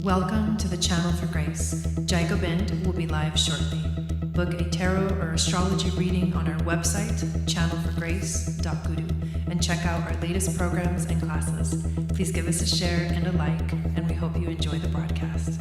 Welcome to the Channel for Grace. Gobind will be live shortly. Book a tarot or astrology reading on our website, channelforgrace.guru, and check out our latest programs and classes. Please give us a share and a like, and we hope you enjoy the broadcast.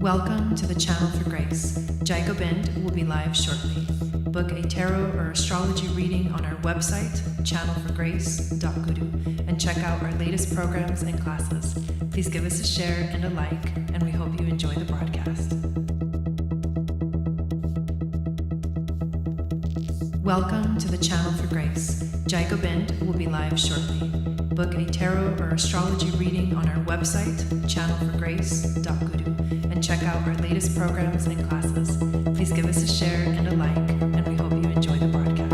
Welcome to the Channel for Grace. Gobind will be live shortly. Book a tarot or astrology reading on our website, channelforgrace.guru, and check out our latest programs and classes. Please give us a share and a like, and we hope you enjoy the broadcast. Welcome to the Channel for Grace. Gobind will be live shortly. Book a tarot or astrology reading on our website, channelforgrace.guru, and check out our latest programs and classes. Please give us a share and a like, and we hope you enjoy the broadcast.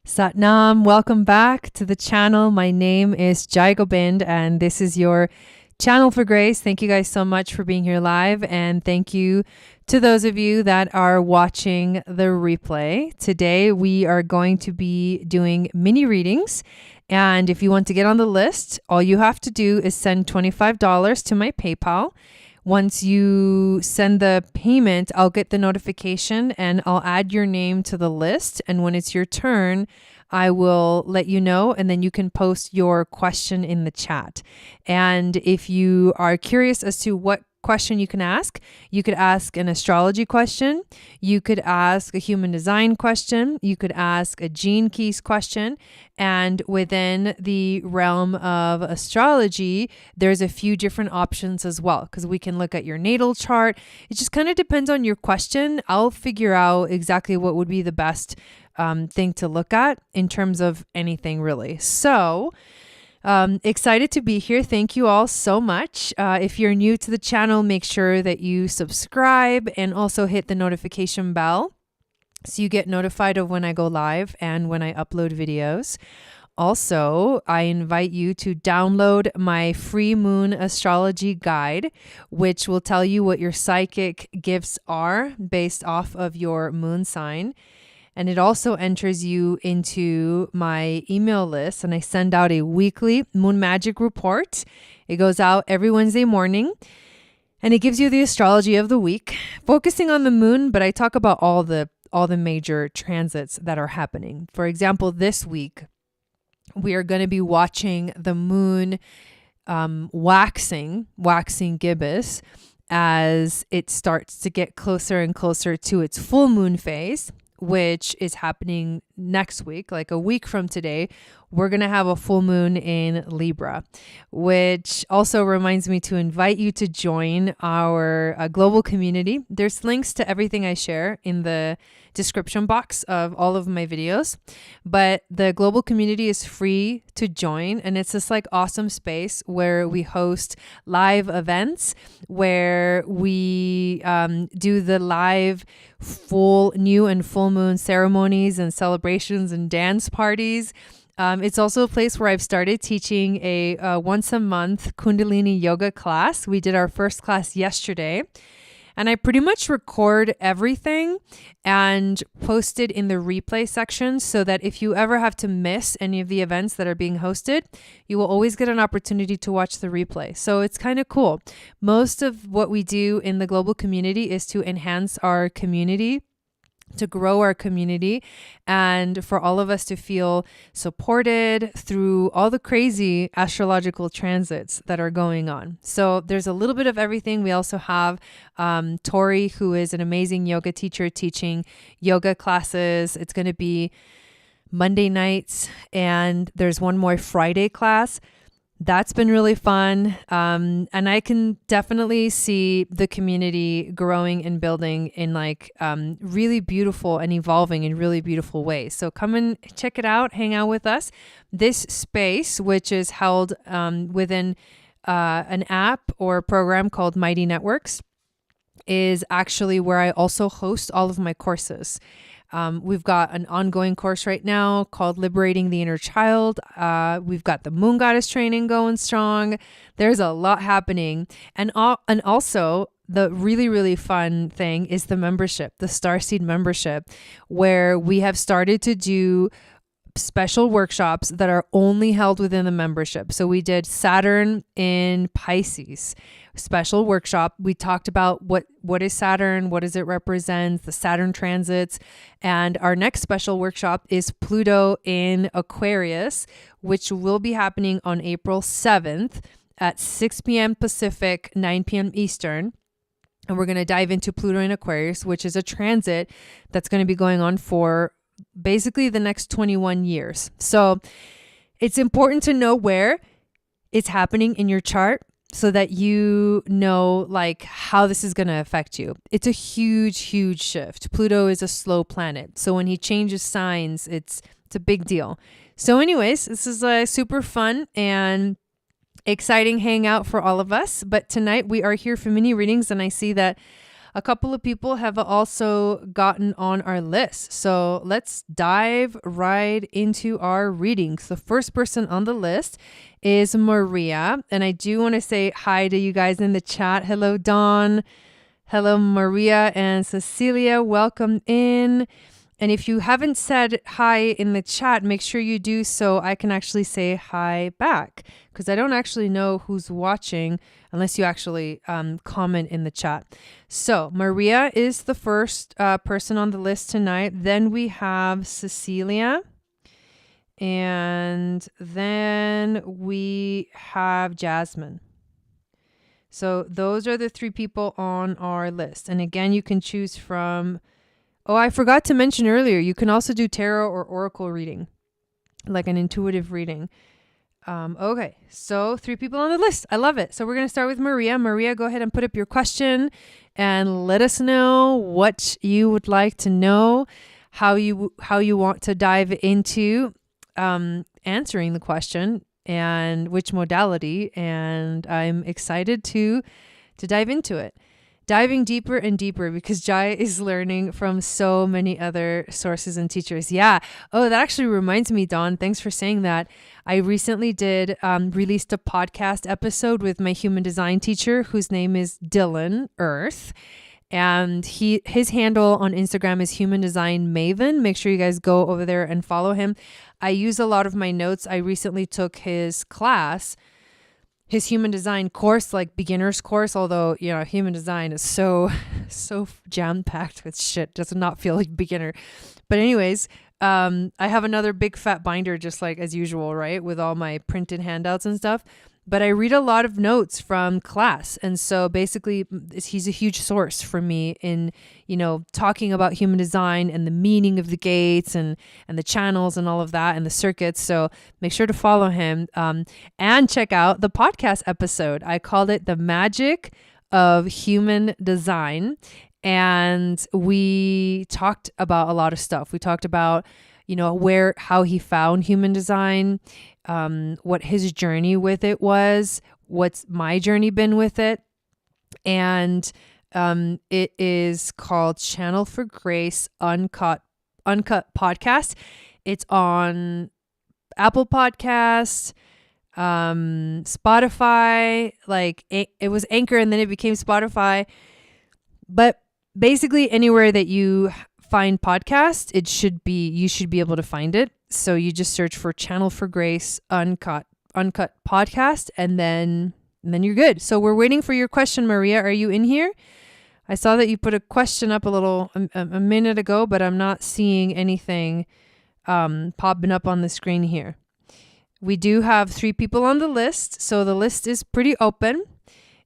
Satnam, welcome back to the channel. My name is Gobind, and this is your Channel for Grace. Thank you guys so much for being here live, and thank you to those of you that are watching the replay. Today we are going to be doing mini readings, and if you want to get on the list, all you have to do is send $25 to my PayPal. Once you send the payment, I'll get the notification and I'll add your name to the list. And when it's your turn, I will let you know, and then you can post your question in the chat. And if you are curious as to what question you could ask an astrology question, you could ask a human design question, you could ask a gene keys question, and within the realm of astrology, there's a few different options as well, because we can look at your natal chart. It just kind of depends on your question. I'll figure out exactly what would be the best thing to look at in terms of anything really. So excited to be here. Thank you all so much. If you're new to the channel, make sure that you subscribe and also hit the notification bell so you get notified of when I go live and when I upload videos. Also, I invite you to download my free moon astrology guide, which will tell you what your psychic gifts are based off of your moon sign. And it also enters you into my email list, and I send out a weekly moon magic report. It goes out every Wednesday morning, and it gives you the astrology of the week, focusing on the moon, but I talk about all the major transits that are happening. For example, this week, we are going to be watching the moon waxing gibbous as it starts to get closer and closer to its full moon phase, which is happening next week, like a week from today. We're going to have a full moon in Libra, which also reminds me to invite you to join our global community. There's links to everything I share in the description box of all of my videos, but the global community is free to join, and it's this like awesome space where we host live events, where we do the live full new and full moon ceremonies and celebrations and dance parties. It's also a place where I've started teaching a once a month Kundalini yoga class. We did our first class yesterday, And I pretty much record everything and post it in the replay section so that if you ever have to miss any of the events that are being hosted, you will always get an opportunity to watch the replay. So it's kind of cool. Most of what we do in the global community is to enhance our community, to grow our community, and for all of us to feel supported through all the crazy astrological transits that are going on. So there's a little bit of everything. We also have Tori, who is an amazing yoga teacher, teaching yoga classes. It's going to be Monday nights, and there's one more Friday class. That's been really fun. And I can definitely see the community growing and building in like really beautiful and evolving in really beautiful ways. So come and check it out, hang out with us. This space, which is held within an app or program called Mighty Networks, is actually where I also host all of my courses. We've got an ongoing course right now called Liberating the Inner Child. We've got the Moon Goddess training going strong. There's a lot happening. And also the really, really fun thing is the membership, the Starseed membership, where we have started to do special workshops that are only held within the membership. So we did Saturn in Pisces special workshop. We talked about what is Saturn, what does it represent, the Saturn transits. And our next special workshop is Pluto in Aquarius, which will be happening on April 7th at 6 p.m. Pacific, 9 p.m. Eastern. And we're going to dive into Pluto in Aquarius, which is a transit that's going to be going on for basically the next 21 years. So it's important to know where it's happening in your chart so that you know like how this is going to affect you. It's a huge, huge shift. Pluto is a slow planet. So when he changes signs, it's a big deal. So anyways, this is a super fun and exciting hangout for all of us. But tonight we are here for mini readings, and I see that a couple of people have also gotten on our list. So let's dive right into our readings. The first person on the list is Maria. And I do want to say hi to you guys in the chat. Hello, Dawn. Hello, Maria and Cecilia. Welcome in. And if you haven't said hi in the chat, make sure you do so I can actually say hi back, because I don't actually know who's watching unless you actually comment in the chat. So Maria is the first person on the list tonight. Then we have Cecilia. And then we have Jasmine. So those are the three people on our list. And again, you can choose from... Oh, I forgot to mention earlier, you can also do tarot or oracle reading, like an intuitive reading. Okay, so three people on the list. I love it. So we're going to start with Maria. Maria, go ahead and put up your question and let us know what you would like to know, how you want to dive into answering the question and which modality. And I'm excited to dive into it. Diving deeper and deeper, because Jai is learning from so many other sources and teachers. Yeah. Oh, that actually reminds me, Dawn. Thanks for saying that. I recently released a podcast episode with my human design teacher, whose name is Dylan Earth. And his handle on Instagram is Human Design Maven. Make sure you guys go over there and follow him. I use a lot of my notes. I recently took his class, his human design course, like beginner's course, although, you know, human design is so jam-packed with shit. Does not feel like beginner. But anyways, I have another big fat binder, just like as usual, right? With all my printed handouts and stuff. But I read a lot of notes from class. And so basically he's a huge source for me in, you know, talking about human design and the meaning of the gates and the channels and all of that and the circuits. So make sure to follow him and check out the podcast episode. I called it The Magic of Human Design. And we talked about a lot of stuff. We talked about, you know, how he found human design, what his journey with it was, what's my journey been with it. And it is called Channel for Grace Uncut Podcast. It's on Apple Podcasts, Spotify, like it was Anchor and then it became Spotify. But basically anywhere that you find podcast, you should be able to find it. So you just search for Channel for Grace Uncut podcast, and then you're good. So we're waiting for your question, Maria. Are you in here? I saw that you put a question up a minute ago, but I'm not seeing anything popping up on the screen here. We do have 3 people on the list, so the list is pretty open.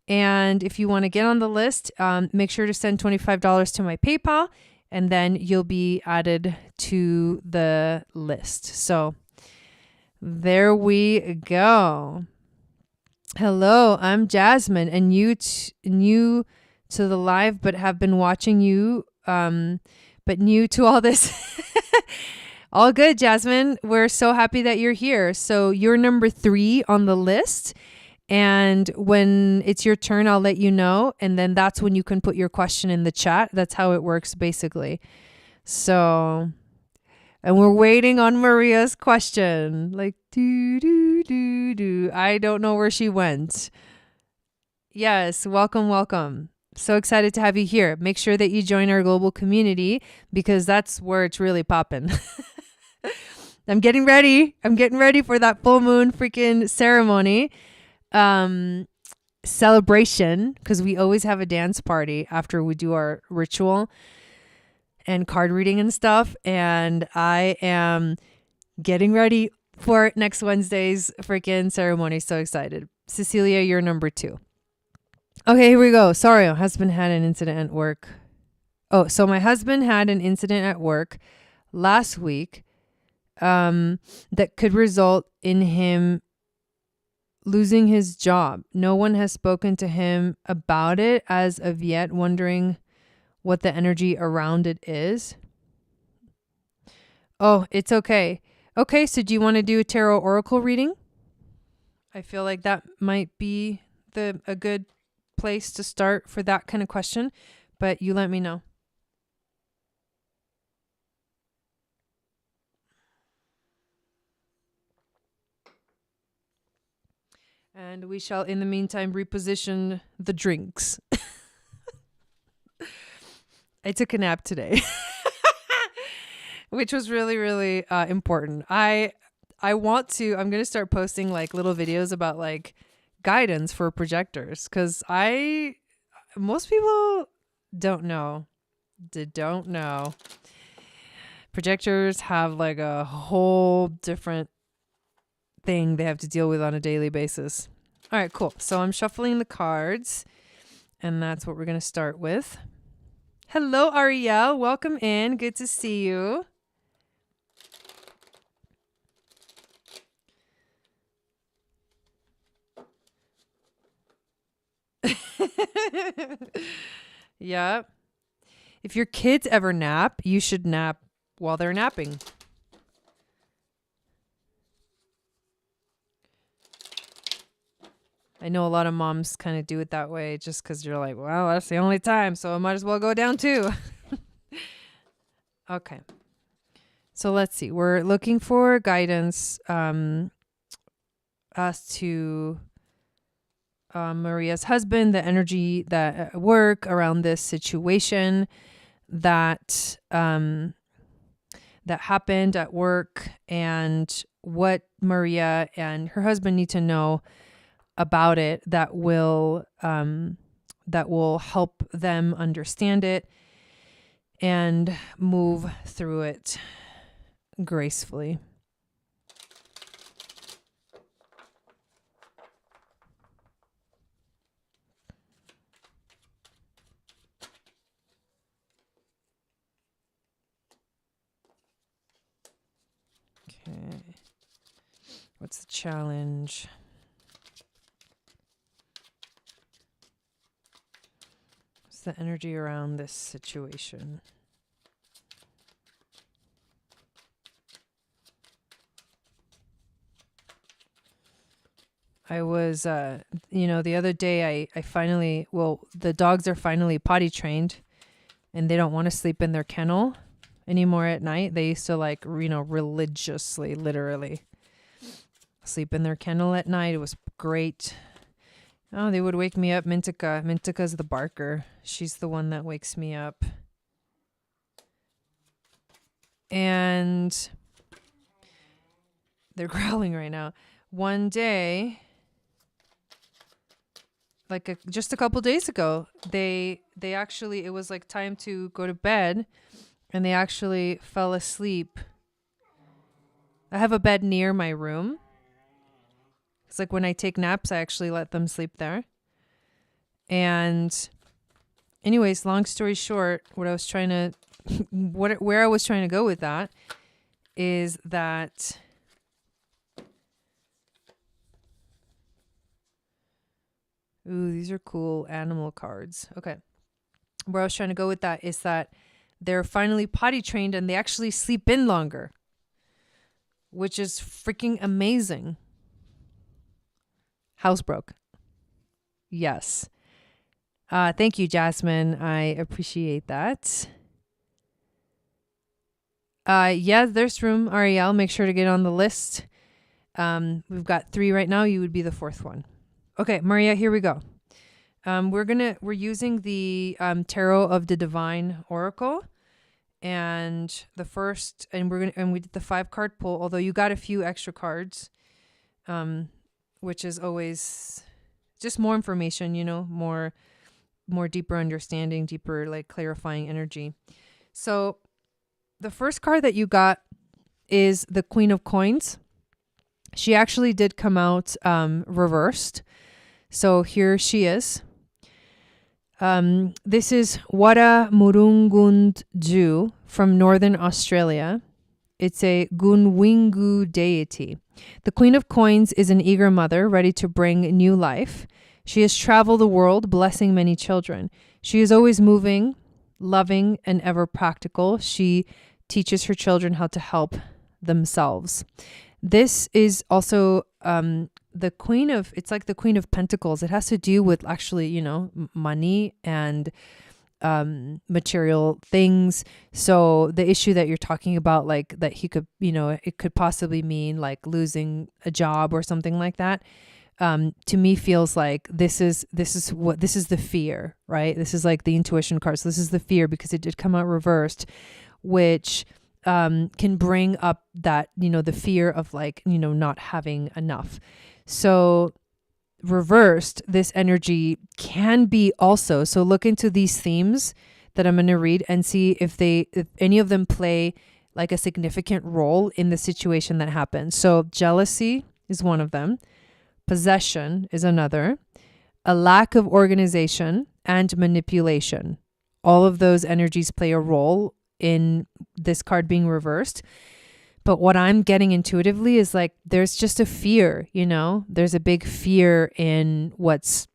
And if you want to get on the list, make sure to send $25 to my PayPal, and then you'll be added to the list. So there we go. Hello, I'm Jasmine, and new to the live, but have been watching you, but new to all this. All good, Jasmine. We're so happy that you're here. So you're number 3 on the list. And when it's your turn, I'll let you know. And then that's when you can put your question in the chat. That's how it works, basically. So, and we're waiting on Maria's question. Like, I don't know where she went. Yes, welcome. So excited to have you here. Make sure that you join our global community, because that's where it's really popping. I'm getting ready for that full moon freaking ceremony. Celebration, because we always have a dance party after we do our ritual and card reading and stuff. And I am getting ready for next Wednesday's freaking ceremony. So excited. Cecilia, you're number 2. Okay, here we go. Sorry, my husband had an incident at work. Oh, so my husband had an incident at work last week that could result in him losing his job. No one has spoken to him about it as of yet, wondering what the energy around it is. Oh, it's okay. Okay, so do you want to do a tarot oracle reading? I feel like that might be a good place to start for that kind of question, but you let me know. And we shall, in the meantime, reposition the drinks. I took a nap today, which was really, really important. I'm going to start posting like little videos about like guidance for projectors, because most people don't know. Projectors have like a whole different thing they have to deal with on a daily basis. All right, cool. So I'm shuffling the cards, and that's what we're going to start with. Hello, Ariel. Welcome in. Good to see you. Yeah. If your kids ever nap, you should nap while they're napping. I know a lot of moms kind of do it that way just because you're like, well, that's the only time, so I might as well go down too. Okay. So let's see. We're looking for guidance as to Maria's husband, the energy that at work around this situation that that happened at work, and what Maria and her husband need to know about it that will help them understand it and move through it gracefully. Okay. What's the challenge? What's the energy around this situation? I was, the other day I finally, the dogs are finally potty trained and they don't want to sleep in their kennel anymore at night. They used to religiously, literally sleep in their kennel at night. It was great. Oh, they would wake me up. Mintika. Mintika's the barker. She's the one that wakes me up. And they're growling right now. One day, like just a couple days ago, they actually, it was like time to go to bed, and they actually fell asleep. I have a bed near my room. It's like when I take naps, I actually let them sleep there. And anyways, long story short, where I was trying to go with that is that ooh, these are cool animal cards. Okay. Where I was trying to go with that is that they're finally potty trained and they actually sleep in longer, which is freaking amazing. Housebroke. Yes. Thank you, Jasmine. I appreciate that. Yeah, there's room, Ariel. Make sure to get on the list. We've got 3 right now. You would be the 4th one. Okay, Maria, here we go. We're using the Tarot of the Divine Oracle, and the first, and we did the 5-card pull. Although you got a few extra cards, which is always just more information, more deeper understanding, deeper like clarifying energy. So the first card that you got is the Queen of Coins. She actually did come out reversed. So here she is. This is Wara Murungund Ju from Northern Australia. It's a Gunwingu deity. The Queen of Coins is an eager mother ready to bring new life. She has traveled the world, blessing many children. She is always moving, loving, and ever practical. She teaches her children how to help themselves. This is also the Queen of, it's like the Queen of Pentacles. It has to do with actually, money and material things. So the issue that you're talking about, like that he could, it could possibly mean like losing a job or something like that. To me feels like this is the fear, right? This is like the intuition card. So this is the fear because it did come out reversed, which can bring up that, the fear of like, not having enough. So reversed, this energy can be also, so look into these themes that I'm going to read and see if any of them play like a significant role in the situation that happens. So jealousy is one of them. Possession is another. A lack of organization and manipulation. All of those energies play a role in this card being reversed. But what I'm getting intuitively is like, there's just a fear, there's a big fear in what's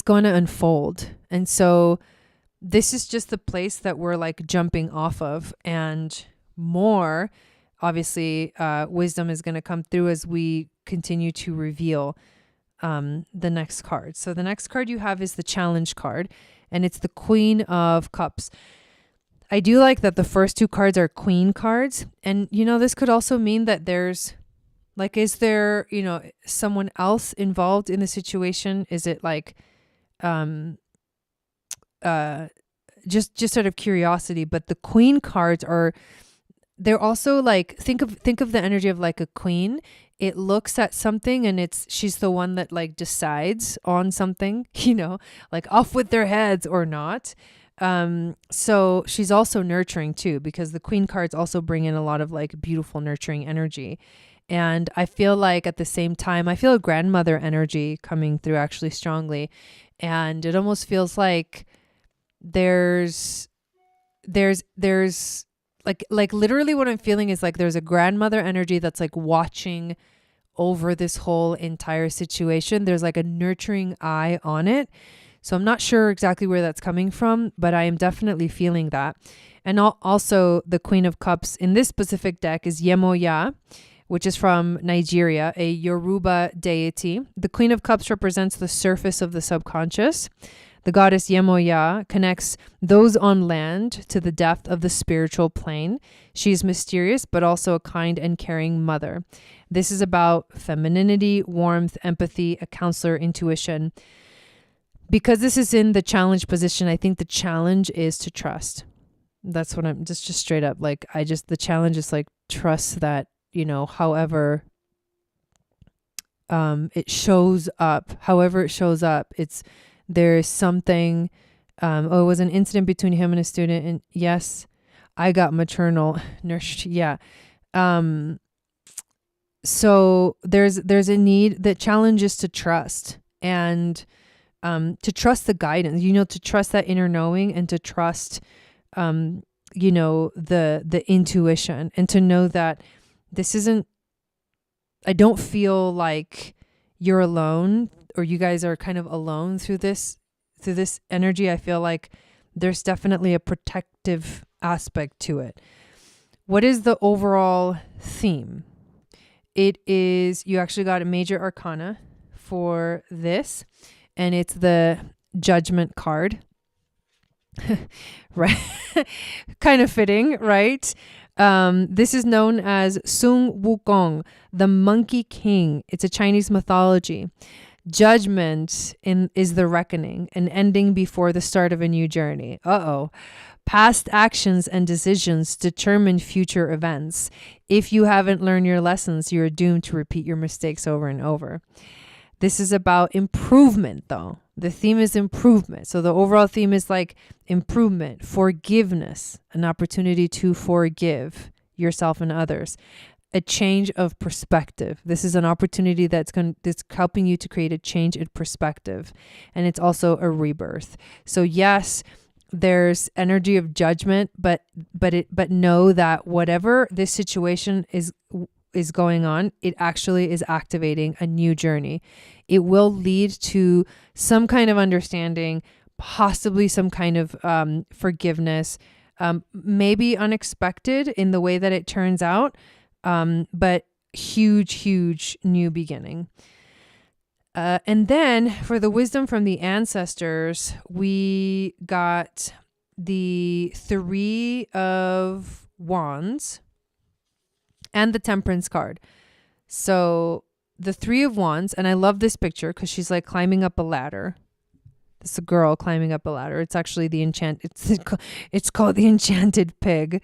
going to unfold. And so this is just the place that we're like jumping off of, and more, obviously, wisdom is going to come through as we continue to reveal the next card. So the next card you have is the challenge card, and it's the Queen of Cups. I do like that the first 2 cards are queen cards. And, this could also mean that there's like, is there, someone else involved in the situation? Is it like, just out of curiosity, but the queen cards they're also like, think of the energy of like a queen. It looks at something and she's the one that like decides on something, like off with their heads or not. So she's also nurturing too, because the queen cards also bring in a lot of like beautiful nurturing energy. And I feel like at the same time, I feel a grandmother energy coming through actually strongly. And it almost feels like there's like literally what I'm feeling is like there's a grandmother energy that's like watching over this whole entire situation. There's like a nurturing eye on it. So I'm not sure exactly where that's coming from, but I am definitely feeling that. And also the Queen of Cups in this specific deck is Yemoya, which is from Nigeria, a Yoruba deity. The Queen of Cups represents the surface of the subconscious. The goddess Yemoya connects those on land to the depth of the spiritual plane. She is mysterious, but also a kind and caring mother. This is about femininity, warmth, empathy, a counselor, intuition. Because this is in the challenge position, I think the challenge is to trust. That's what I'm just straight up. Like, the challenge is like, trust that, however it shows up, there's something, it was an incident between him and a student, and yes, I got maternal nurtured. Yeah. So there's a need. The challenge is to trust, and to trust the guidance, to trust that inner knowing, and to trust, the intuition, and to know that this isn't, I don't feel like you're alone, or you guys are kind of alone through this energy. I feel like there's definitely a protective aspect to it. What is the overall theme? It is, you actually got a major arcana for this, and it's the Judgment card. Right? Kind of fitting, right? This is known as Sun Wukong, the Monkey King. It's a Chinese mythology. Judgment is the reckoning, an ending before the start of a new journey. Past actions and decisions determine future events. If you haven't learned your lessons, you're doomed to repeat your mistakes over and over. This is about improvement, though. The theme is improvement. So the overall theme is like improvement, forgiveness, an opportunity to forgive yourself and others, a change of perspective. This is an opportunity that's helping you to create a change in perspective, and it's also a rebirth. So yes, there's energy of judgment, but know that whatever this situation is going on, it actually is activating a new journey. It will lead to some kind of understanding, possibly some kind of forgiveness, maybe unexpected in the way that it turns out, but huge new beginning. And then for the wisdom from the ancestors, we got the Three of Wands and the Temperance card. So the Three of Wands, and I love this picture because she's like climbing up a ladder. It's a girl climbing up a ladder. It's actually it's called the Enchanted Pig,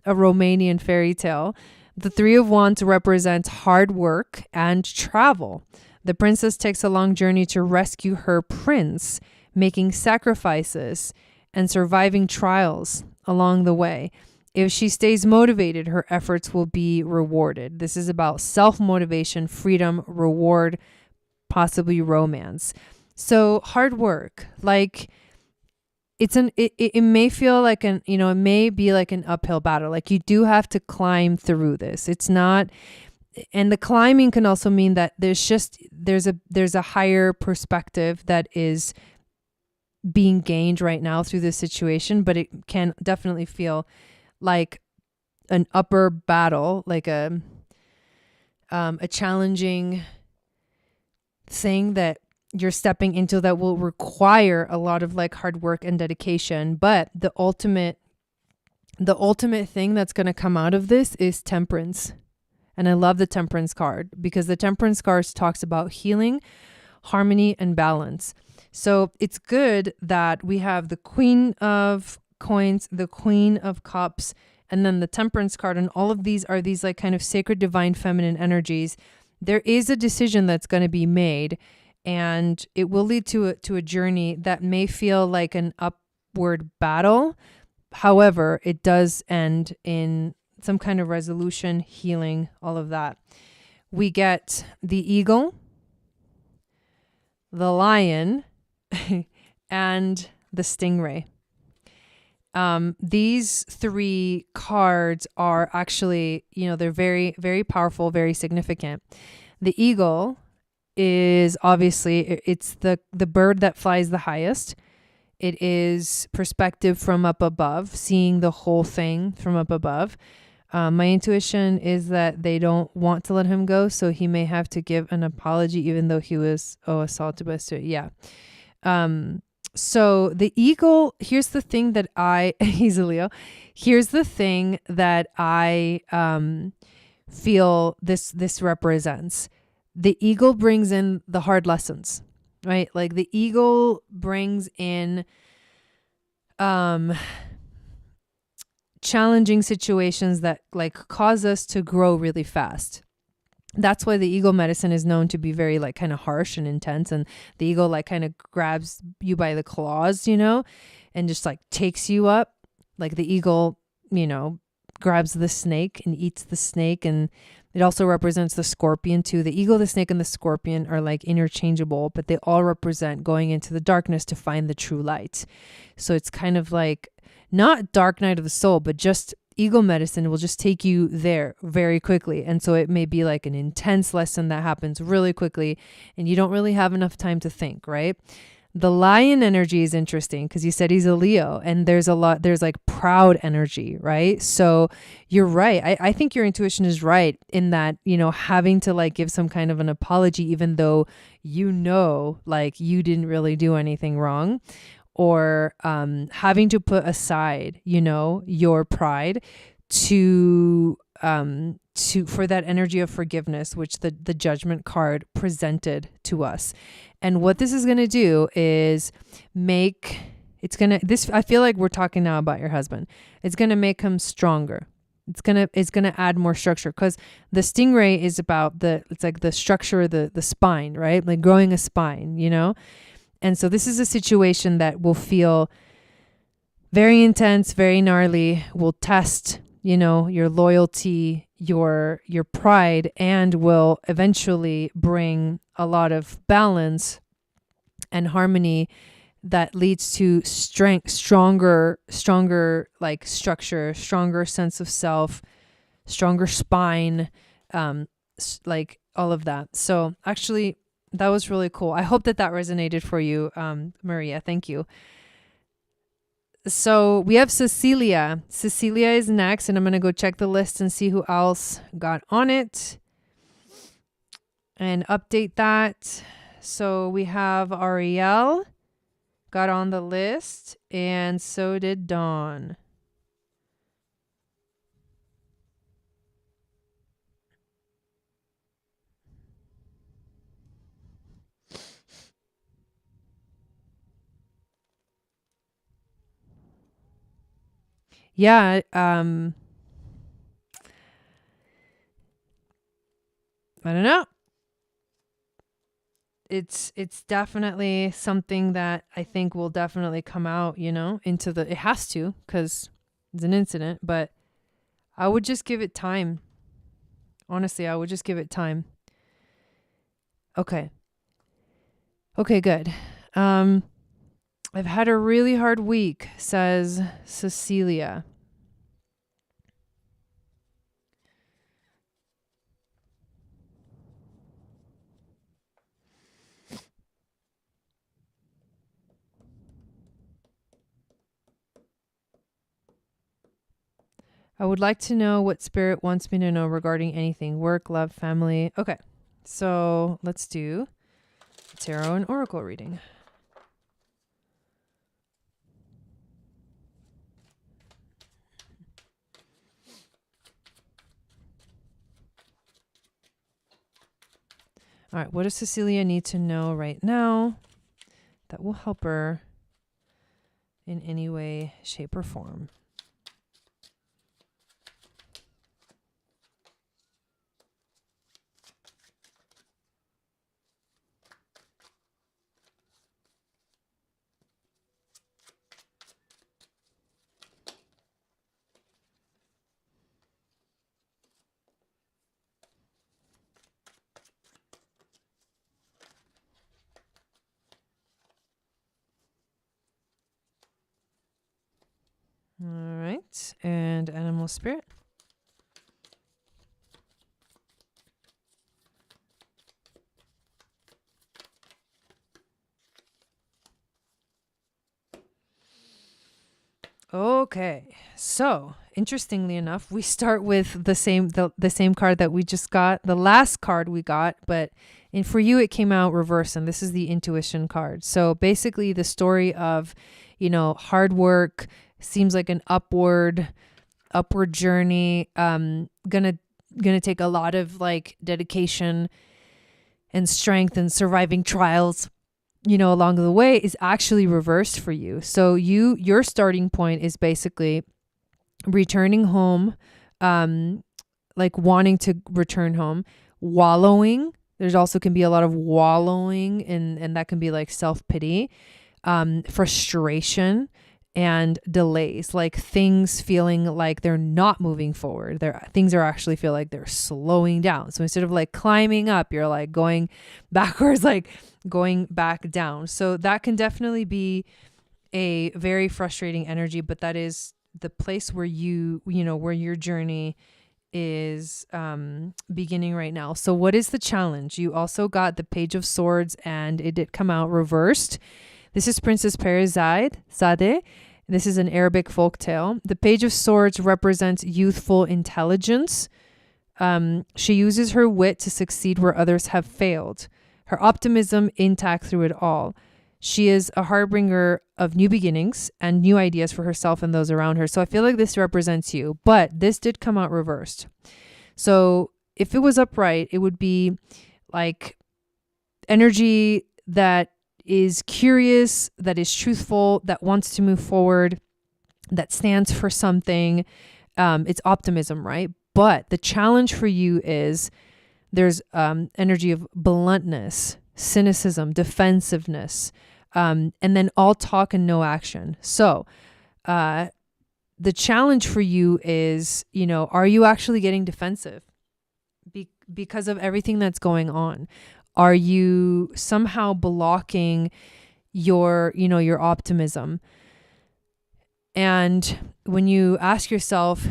a Romanian fairy tale. The Three of Wands represents hard work and travel. The princess takes a long journey to rescue her prince, making sacrifices and surviving trials along the way. If she stays motivated, her efforts will be rewarded. This is about self-motivation, freedom, reward, possibly romance. So hard work, like it may feel like it may be like an uphill battle. Like you do have to climb through this. It's not, and the climbing can also mean that there's a higher perspective that is being gained right now through this situation, but it can definitely feel like an upper battle, like a challenging thing that you're stepping into that will require a lot of like hard work and dedication. But the ultimate thing that's going to come out of this is temperance. And I love the Temperance card because the Temperance card talks about healing, harmony, and balance. So it's good that we have the Queen of Coins, the Queen of Cups, and then the Temperance card. And all of these are these like kind of sacred, divine, feminine energies. There is a decision that's going to be made, and it will lead to a journey that may feel like an upward battle. However, it does end in some kind of resolution, healing, all of that. We get the eagle, the lion, and the stingray. These three cards are actually, they're very, very powerful, very significant. The eagle is obviously, it's the bird that flies the highest. It is perspective from up above, seeing the whole thing from up above. My intuition is that they don't want to let him go, so he may have to give an apology, even though he was assaulted by a student. Yeah. So the eagle, here's the thing that he's a Leo. Here's the thing that I feel this represents. The eagle brings in the hard lessons, right? Like the eagle brings in challenging situations that like cause us to grow really fast. That's why the eagle medicine is known to be very like kind of harsh and intense, and the eagle like kind of grabs you by the claws, and just like takes you up. Like the eagle, grabs the snake and eats the snake. And it also represents the scorpion too. The eagle, the snake, and the scorpion are like interchangeable, but they all represent going into the darkness to find the true light. So it's kind of like not dark night of the soul, but just eagle medicine will just take you there very quickly. And so it may be like an intense lesson that happens really quickly and you don't really have enough time to think, right? The lion energy is interesting because you said he's a Leo, and there's like proud energy, right? So you're right. I think your intuition is right in that, having to like give some kind of an apology, even though, like you didn't really do anything wrong, or having to put aside, your pride to for that energy of forgiveness, which the judgment card presented to us. And what this is going to do is I feel like we're talking now about your husband. It's going to make him stronger. It's going to add more structure, because the stingray is about it's like the structure, the spine, right? Like growing a spine, And so this is a situation that will feel very intense, very gnarly, will test, your loyalty, your pride, and will eventually bring a lot of balance and harmony that leads to strength, stronger like structure, stronger sense of self, stronger spine, like all of that. So actually, that was really cool. I hope that resonated for you, Maria. Thank you. So we have Cecilia. Cecilia is next, and I'm going to go check the list and see who else got on it and update that. So we have Ariel got on the list, and so did Dawn. Yeah, I don't know. It's definitely something that I think will definitely come out, into it has to, because it's an incident, but I would just give it time. Honestly, I would just give it time. Okay, good. I've had a really hard week, says Cecilia. I would like to know what Spirit wants me to know regarding anything: work, love, family. Okay, so let's do tarot and oracle reading. All right, what does Cecilia need to know right now that will help her in any way, shape, or form? All right, and animal spirit. Okay, so interestingly enough, we start with the same card that we just got, the last card we got, but And for you, it came out reverse, and this is the intuition card. So basically the story of, hard work seems like an upward journey, gonna take a lot of like dedication and strength and surviving trials, along the way, is actually reversed for you. So your starting point is basically returning home, like wanting to return home, wallowing. There's also can be a lot of wallowing, and that can be like self-pity, frustration, and delays, like things feeling like they're not moving forward. Things are actually feel like they're slowing down. So instead of like climbing up, you're like going backwards, like going back down. So that can definitely be a very frustrating energy, but that is the place where where your journey is beginning right now. So what is the challenge? You also got the Page of Swords, and it did come out reversed. This is Princess Parizadeh. This is an Arabic folktale. The Page of Swords represents youthful intelligence. She uses her wit to succeed where others have failed. Her optimism intact through it all. She is a harbinger of new beginnings and new ideas for herself and those around her. So I feel like this represents you, but this did come out reversed. So if it was upright, it would be like energy that is curious, that is truthful, that wants to move forward, that stands for something. It's optimism, right? But the challenge for you is there's energy of bluntness, cynicism, defensiveness, and then all talk and no action. So the challenge for you is, are you actually getting defensive because of everything that's going on? Are you somehow blocking your optimism? And when you ask yourself,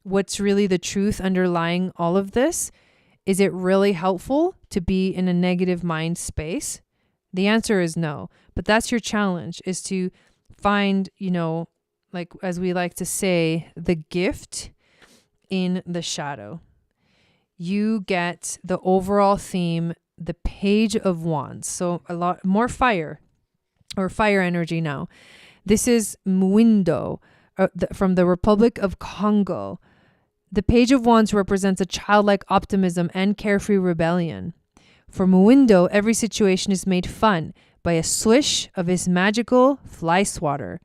what's really the truth underlying all of this? Is it really helpful to be in a negative mind space? The answer is no. But that's your challenge, is to find, like as we like to say, the gift in the shadow. You get the overall theme, the Page of Wands. So a lot more fire energy now. This is Mwindo from the Republic of Congo. The Page of Wands represents a childlike optimism and carefree rebellion. For Mwindo, every situation is made fun by a swish of his magical fly swatter.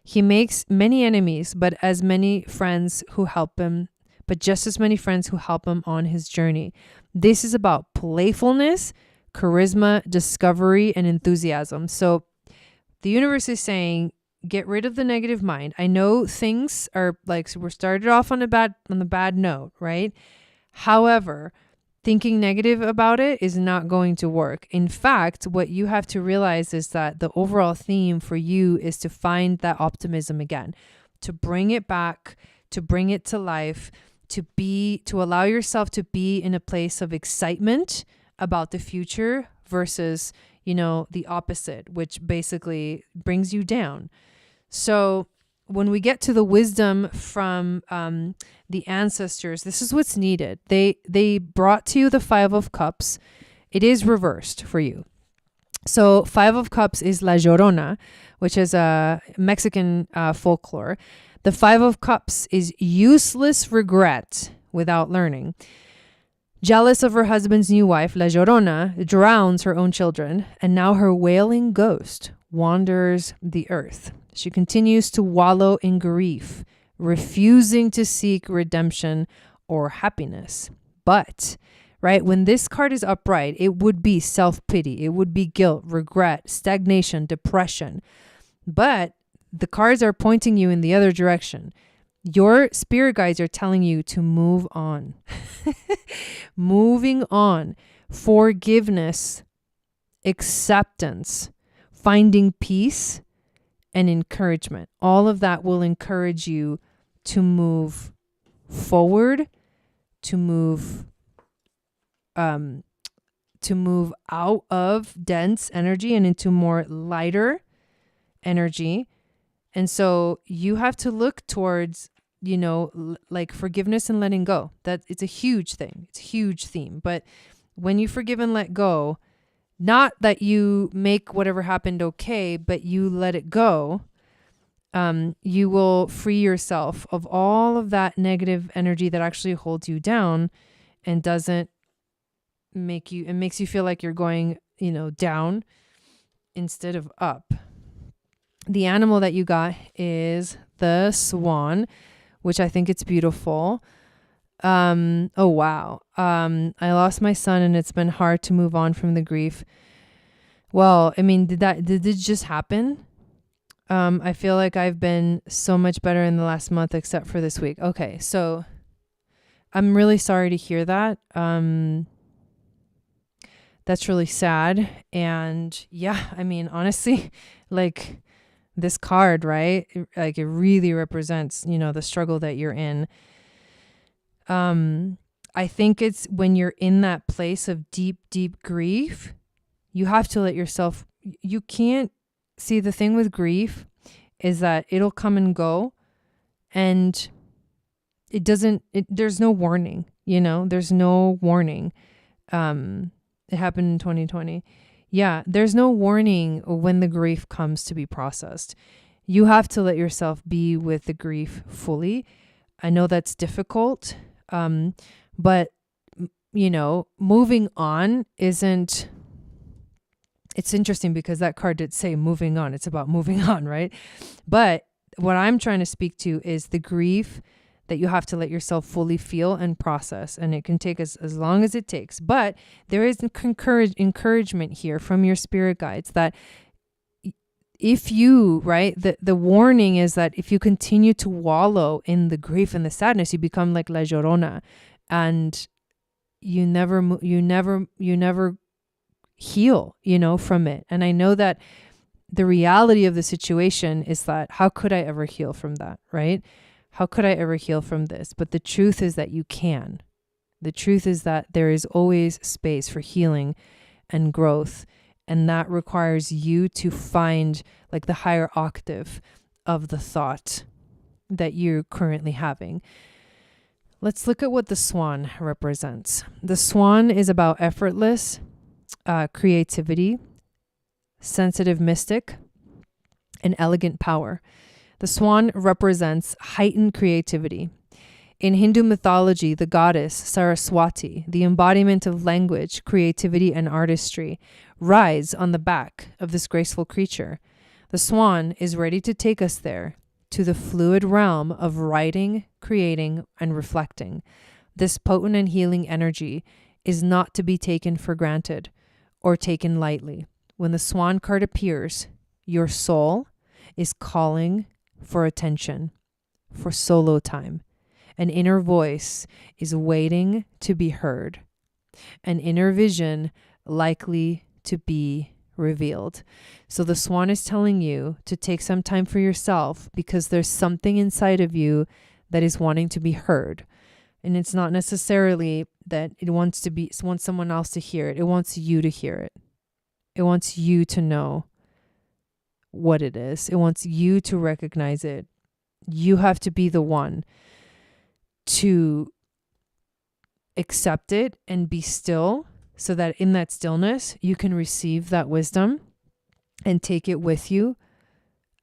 He makes many enemies, but just as many friends who help him on his journey. This is about playfulness, charisma, discovery, and enthusiasm. So the universe is saying, get rid of the negative mind. I know things are like, so we're started off on the bad note, right? However, thinking negative about it is not going to work. In fact, what you have to realize is that the overall theme for you is to find that optimism again, to bring it back, to bring it to life, to allow yourself to be in a place of excitement about the future versus, the opposite, which basically brings you down. So when we get to the wisdom from the ancestors, this is what's needed. They brought to you the Five of Cups. It is reversed for you. So Five of Cups is La Llorona, which is a Mexican folklore. The Five of Cups is useless regret without learning. Jealous of her husband's new wife, La Llorona drowns her own children, and now her wailing ghost wanders the earth. She continues to wallow in grief, refusing to seek redemption or happiness. But, right, when this card is upright, it would be self-pity, it would be guilt, regret, stagnation, depression. But the cards are pointing you in the other direction. Your spirit guides are telling you to move on. Moving on. Forgiveness, acceptance, finding peace, and encouragement. All of that will encourage you to move forward, to move out of dense energy and into more lighter energy. And so you have to look towards, like forgiveness and letting go. That it's a huge thing. It's a huge theme. But when you forgive and let go, not that you make whatever happened okay, but you let it go, you will free yourself of all of that negative energy that actually holds you down and doesn't make you, it makes you feel like you're going, down instead of up. The animal that you got is the swan, which I think it's beautiful. Oh, wow. I lost my son and it's been hard to move on from the grief. Well, I mean, did it just happen? I feel like I've been so much better in the last month, except for this week. Okay. So I'm really sorry to hear that. That's really sad. And yeah, I mean, honestly, like this card, right? Like it really represents, the struggle that you're in. I think it's when you're in that place of deep, deep grief, you have to let yourself, you can't see the thing with grief is that it'll come and go and there's no warning, there's no warning. It happened in 2020. Yeah, there's no warning when the grief comes to be processed. You have to let yourself be with the grief fully. I know that's difficult, but, moving on isn't, it's interesting because that card did say moving on. It's about moving on, right? But what I'm trying to speak to is the grief that you have to let yourself fully feel and process. And it can take as long as it takes. But there is encouragement here from your spirit guides that if you, right, the warning is that if you continue to wallow in the grief and the sadness, you become like La Llorona, and you never heal, from it. And I know that the reality of the situation is that how could I ever heal from that, right? How could I ever heal from this? But the truth is that you can. The truth is that there is always space for healing and growth. And that requires you to find like the higher octave of the thought that you're currently having. Let's look at what the swan represents. The swan is about effortless creativity, sensitive mystic, and elegant power. The swan represents heightened creativity. In Hindu mythology, the goddess Saraswati, the embodiment of language, creativity, and artistry, rides on the back of this graceful creature. The swan is ready to take us there, to the fluid realm of writing, creating, and reflecting. This potent and healing energy is not to be taken for granted or taken lightly. When the swan card appears, your soul is calling for attention, for solo time. An inner voice is waiting to be heard. An inner vision likely to be revealed. So the swan is telling you to take some time for yourself because there's something inside of you that is wanting to be heard. And it's not necessarily that it wants someone else to hear it. It wants you to hear it. It wants you to know what it is. It wants you to recognize it. You have to be the one to accept it and be still so that in that stillness, you can receive that wisdom and take it with you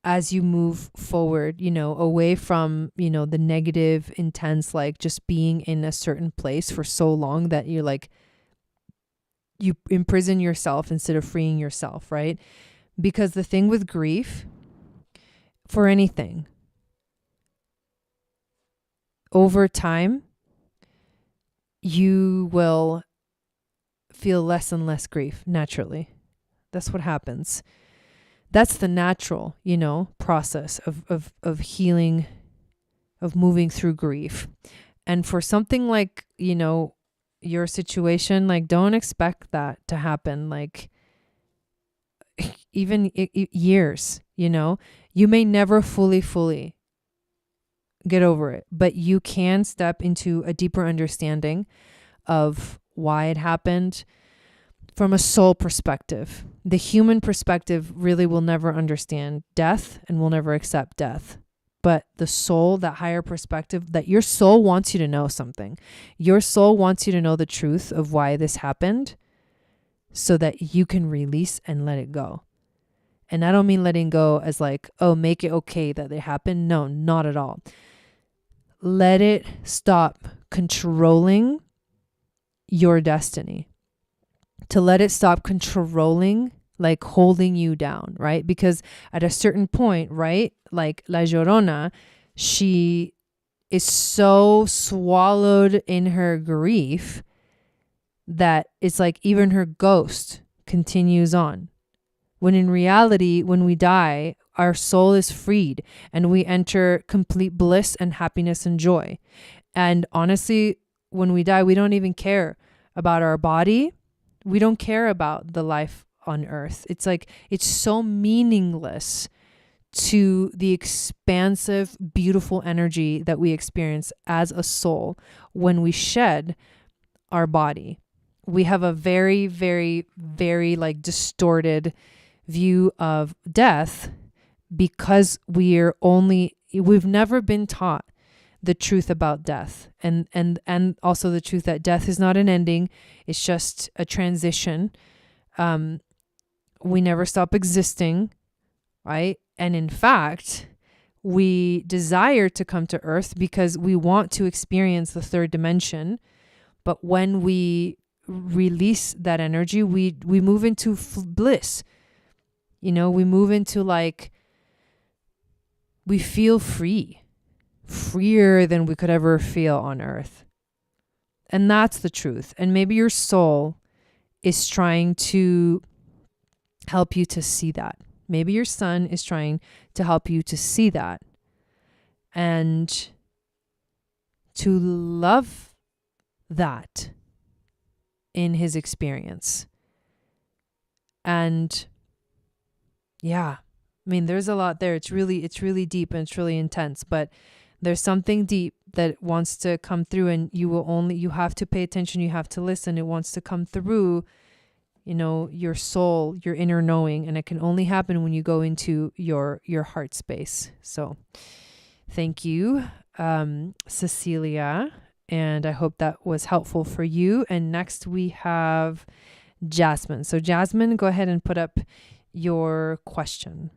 as you move forward, away from, the negative, intense, like just being in a certain place for so long that you're like, you imprison yourself instead of freeing yourself, right? Because the thing with grief, for anything, over time, you will feel less and less grief naturally. That's what happens. That's the natural, process of healing, of moving through grief. And for something like, your situation, like don't expect that to happen. Like even years, you may never fully get over it, but you can step into a deeper understanding of why it happened from a soul perspective. The human perspective really will never understand death and will never accept death. But the soul, that higher perspective, that your soul wants you to know something. Your soul wants you to know the truth of why this happened so that you can release and let it go. And I don't mean letting go as like, oh, make it okay that it happened. No, not at all. Let it stop controlling your destiny. To let it stop controlling, like holding you down, right? Because at a certain point, right, like La Llorona, she is so swallowed in her grief that it's like even her ghost continues on. When in reality, when we die, our soul is freed and we enter complete bliss and happiness and joy. And honestly, when we die, we don't even care about our body. We don't care about the life on earth. It's like, it's so meaningless to the expansive, beautiful energy that we experience as a soul when we shed our body. We have a very, very, very like distorted view of death because we've never been taught the truth about death and also the truth that death is not an ending. It's just a transition. We never stop existing, right? And in fact, we desire to come to earth because we want to experience the third dimension. But when we release that energy, we move into bliss. You know, we move into like, we feel free, freer than we could ever feel on earth. And that's the truth. And maybe your soul is trying to help you to see that. Maybe your son is trying to help you to see that and to love that in his experience. And yeah, I mean, there's a lot there. It's really deep and it's really intense, but there's something deep that wants to come through, and you have to pay attention. You have to listen. It wants to come through, you know, your soul, your inner knowing. And it can only happen when you go into your heart space. So thank you, Cecilia. And I hope that was helpful for you. And next we have Jasmine. So Jasmine, go ahead and put up your question.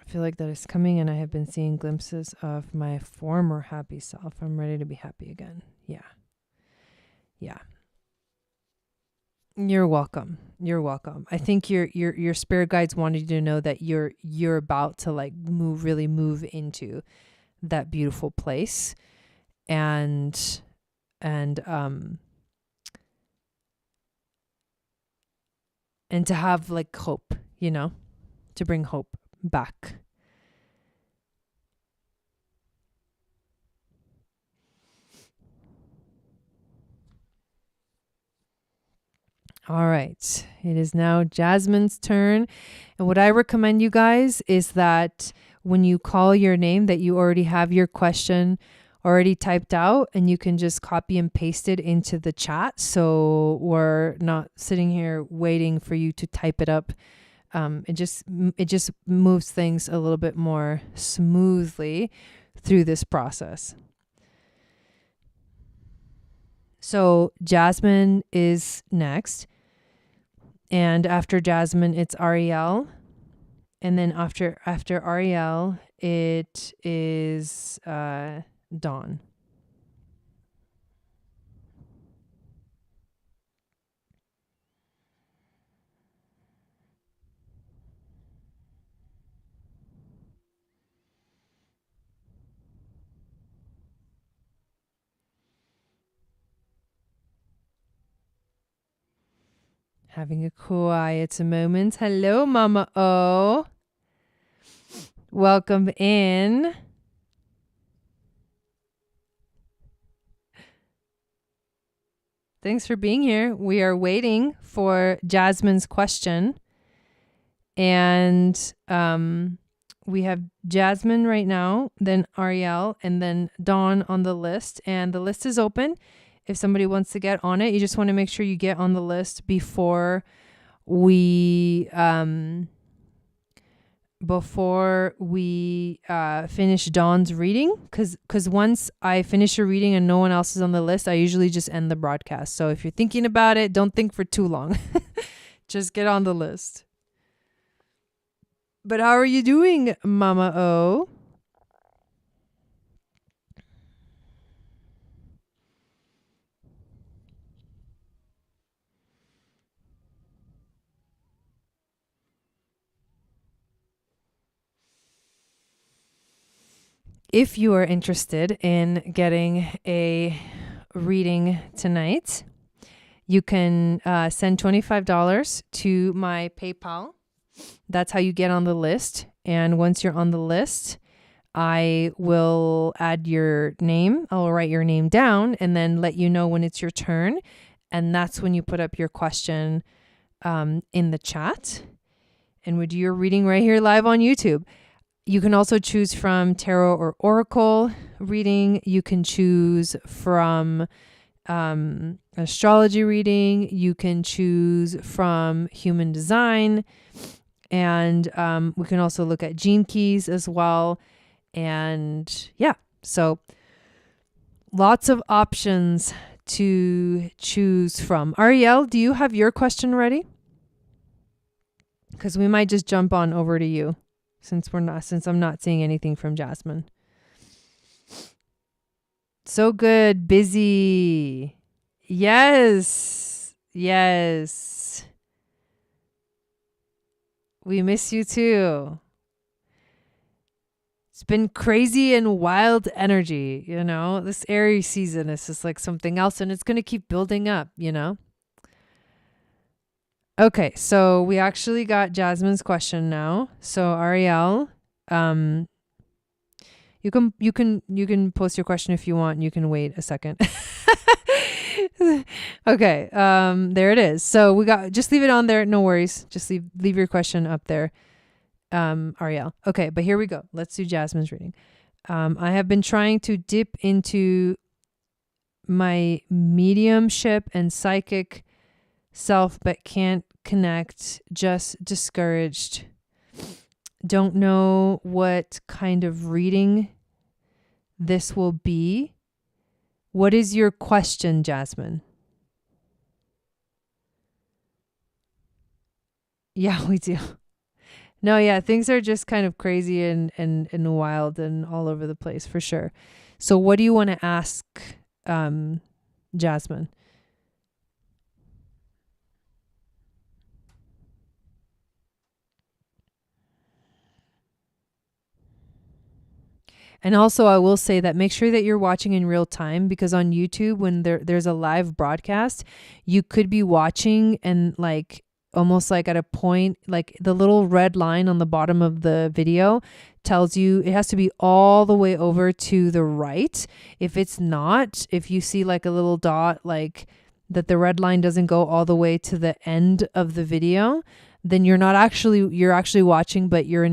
I feel like that is coming, and I have been seeing glimpses of my former happy self. I'm ready to be happy again. Yeah. You're welcome. I think your spirit guides wanted you to know that you're about to like really move into that beautiful place, and to have like hope, you know, to bring hope back. All right. It is now Jasmine's turn. And what I recommend you guys is that when you call your name, that you already have your question already typed out and you can just copy and paste it into the chat. So we're not sitting here waiting for you to type it up. It just moves things a little bit more smoothly through this process. So Jasmine is next. And after Jasmine, it's Ariel. And then after Ariel, it is Dawn. Having a quiet moment. Hello, Mama O. Welcome in. Thanks for being here. We are waiting for Jasmine's question. And we have Jasmine right now, then Ariel, and then Dawn on the list. And the list is open. If somebody wants to get on it, you just want to make sure you get on the list before we finish Dawn's reading, because once I finish a reading and no one else is on the list, I usually just end the broadcast. So if you're thinking about it, don't think for too long. Just get on the list. But how are you doing, Mama O? If you are interested in getting a reading tonight, you can send $25 to my PayPal. That's how you get on the list. And once you're on the list, I will add your name. I'll write your name down and then let you know when it's your turn. And that's when you put up your question in the chat. And we do your reading right here live on YouTube. You can also choose from tarot or oracle reading. You can choose from astrology reading. You can choose from human design. And we can also look at gene keys as well. And yeah, so lots of options to choose from. Ariel, do you have your question ready? Because we might just jump on over to you since I'm not seeing anything from Jasmine. So good. Busy. Yes. Yes. We miss you too. It's been crazy and wild energy, you know. This Aries season is just like something else, and it's going to keep building up, you know. Okay, so we actually got Jasmine's question now. So Ariel, you can post your question if you want. You can wait a second. Okay, there it is. So just leave it on there. No worries. Just leave your question up there, Ariel. Okay, but here we go. Let's do Jasmine's reading. I have been trying to dip into my mediumship and psychic self, but can't connect, just discouraged. Don't know what kind of reading this will be. What is your question, Jasmine? Yeah, we do. No, yeah, things are just kind of crazy and wild and all over the place for sure. So what do you want to ask, Jasmine? And also, I will say that make sure that you're watching in real time, because on YouTube, when there's a live broadcast, you could be watching and like almost like at a point, like the little red line on the bottom of the video tells you it has to be all the way over to the right. If it's not, if you see like a little dot, like that the red line doesn't go all the way to the end of the video, then you're actually watching, but you're